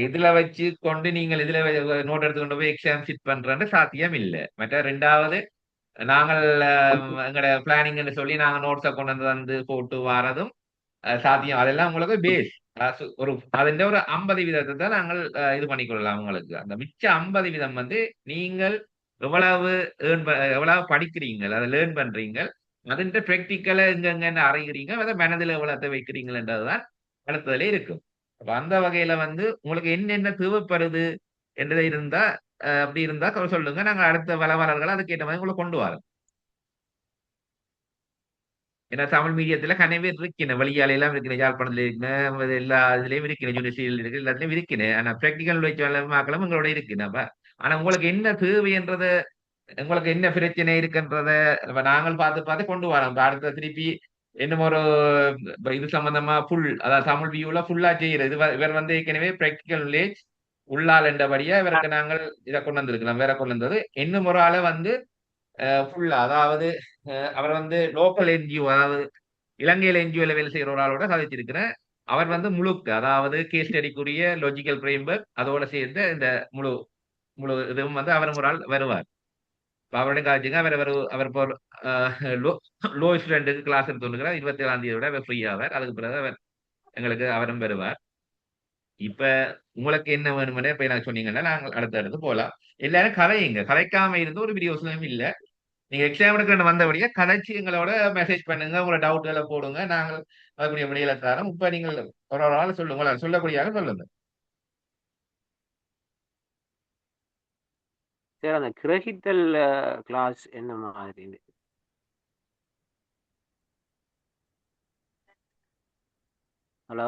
இதுல வச்சு கொண்டு நீங்கள் இதுல நோட் எடுத்து கொண்டு போய் எக்ஸாம் சிட் பண்றது சாத்தியம் இல்லை. மற்ற ரெண்டாவது நாங்கள் எங்களோட பிளானிங்னு சொல்லி நாங்க நோட்ஸை கொண்டு வந்து போட்டு வாரதும் சாத்தியம். அதெல்லாம் உங்களுக்கு பேஸ் ஒரு அதிന്റെ ஒரு 50% தான் நாங்கள் இது பண்ணிக்கொள்ளலாம். உங்களுக்கு அந்த மிச்ச 50% வந்து நீங்கள் எவ்வளவு எவ்வளவு படிக்கிறீங்க அதை லேர்ன் பண்றீங்க அதுன்ற பிராக்டிக்கலை எங்கெங்கன்னு அறிகிறீங்க அதை மனதில் எவ்வளவு வைக்கிறீங்கன்றதுதான் அடுத்ததுல இருக்கும். அப்ப அந்த வகையில வந்து உங்களுக்கு என்னென்ன தேவைப்படுது என்றதை இருந்தா அப்படி இருந்தா சொல்லுங்க. நாங்க அடுத்த வளவலர்களை அதுக்கேற்ற மாதிரி உங்களை கொண்டு வரோம். ஏன்னா தமிழ் மீடியத்துல கனவே இருக்கணும் வழியால எல்லாம் இருக்கணும். யாழ்ப்பாணத்துல இருக்கணும் எல்லா இதுலயும் இருக்கணும். யூனிவர்சிட்டியில் இருக்கு எல்லாத்துலயும் இருக்கணும். ஆனா பிராக்டிக்கல் மக்களும் உங்களோட இருக்கணும். அப்ப ஆனா உங்களுக்கு என்ன தேவைன்றத உங்களுக்கு என்ன பிரச்சனை இருக்குன்றத நாங்கள் பார்த்து பார்த்து கொண்டு வரோம். அடுத்த திருப்பி இன்னும் ஒரு இது சம்பந்தமா அதாவது தமிழ் வியூல ஃபுல்லா செய்யறது இவர் வந்து ஏற்கனவே பிராக்டிக்கல் நாலேஜ் உள்ளால் என்றபடியா இவருக்கு நாங்கள் இதை கொண்டு வந்திருக்கலாம். வேற கொண்டு வந்தது இன்னும் ஒரு ஆளை வந்து ஃபுல்லா அதாவது அவர் வந்து லோக்கல் என்ஜிஓ அதாவது இலங்கையில என்ஜிஓல வேலை செய்யற ஒரு ஆளோட கதைச்சிருக்கிறேன். அவர் வந்து முழுக்க அதாவது கேஸ் ஸ்டடிக்குரிய லாஜிக்கல் பிரேம்வொர்க் அதோட சேர்ந்து இந்த முழு முழு இதுவும் வந்து அவர் ஒரு ஆள் வருவார். அவருடைய காய்ச்சிங்க அவர் இப்போ லோ ஸ்டூடெண்ட்டுக்கு கிளாஸ் எடுத்துக்கிறார். 27ஆம் தேதியோட அவர் ஃப்ரீ ஆவார். அதுக்கு பிறகு அவர் எங்களுக்கு அவரும் வருவார். இப்ப உங்களுக்கு என்ன வேணுமென்னு இப்ப எனக்கு சொன்னீங்கன்னா நாங்கள் அடுத்து போகலாம். எல்லாரும் கதையுங்க. கதைக்காம இருந்து ஒரு வீடியோஸ்லயும் இல்ல. நீங்க எக்ஸாம் எடுக்கிற வந்தபடியா கதைச்சு எங்களோட மெசேஜ் பண்ணுங்க. உங்களோட டவுட்களை போடுங்க. நாங்கள் அதுக்குரிய விடையில தரோம். இப்ப நீங்கள் ஒரு ஆள் சொல்லுங்க சொல்லக்கூடிய சொல்லுங்க. சரி, அந்த கிரகித்தல் கிளாஸ் என்ன மாதிரி? ஹலோ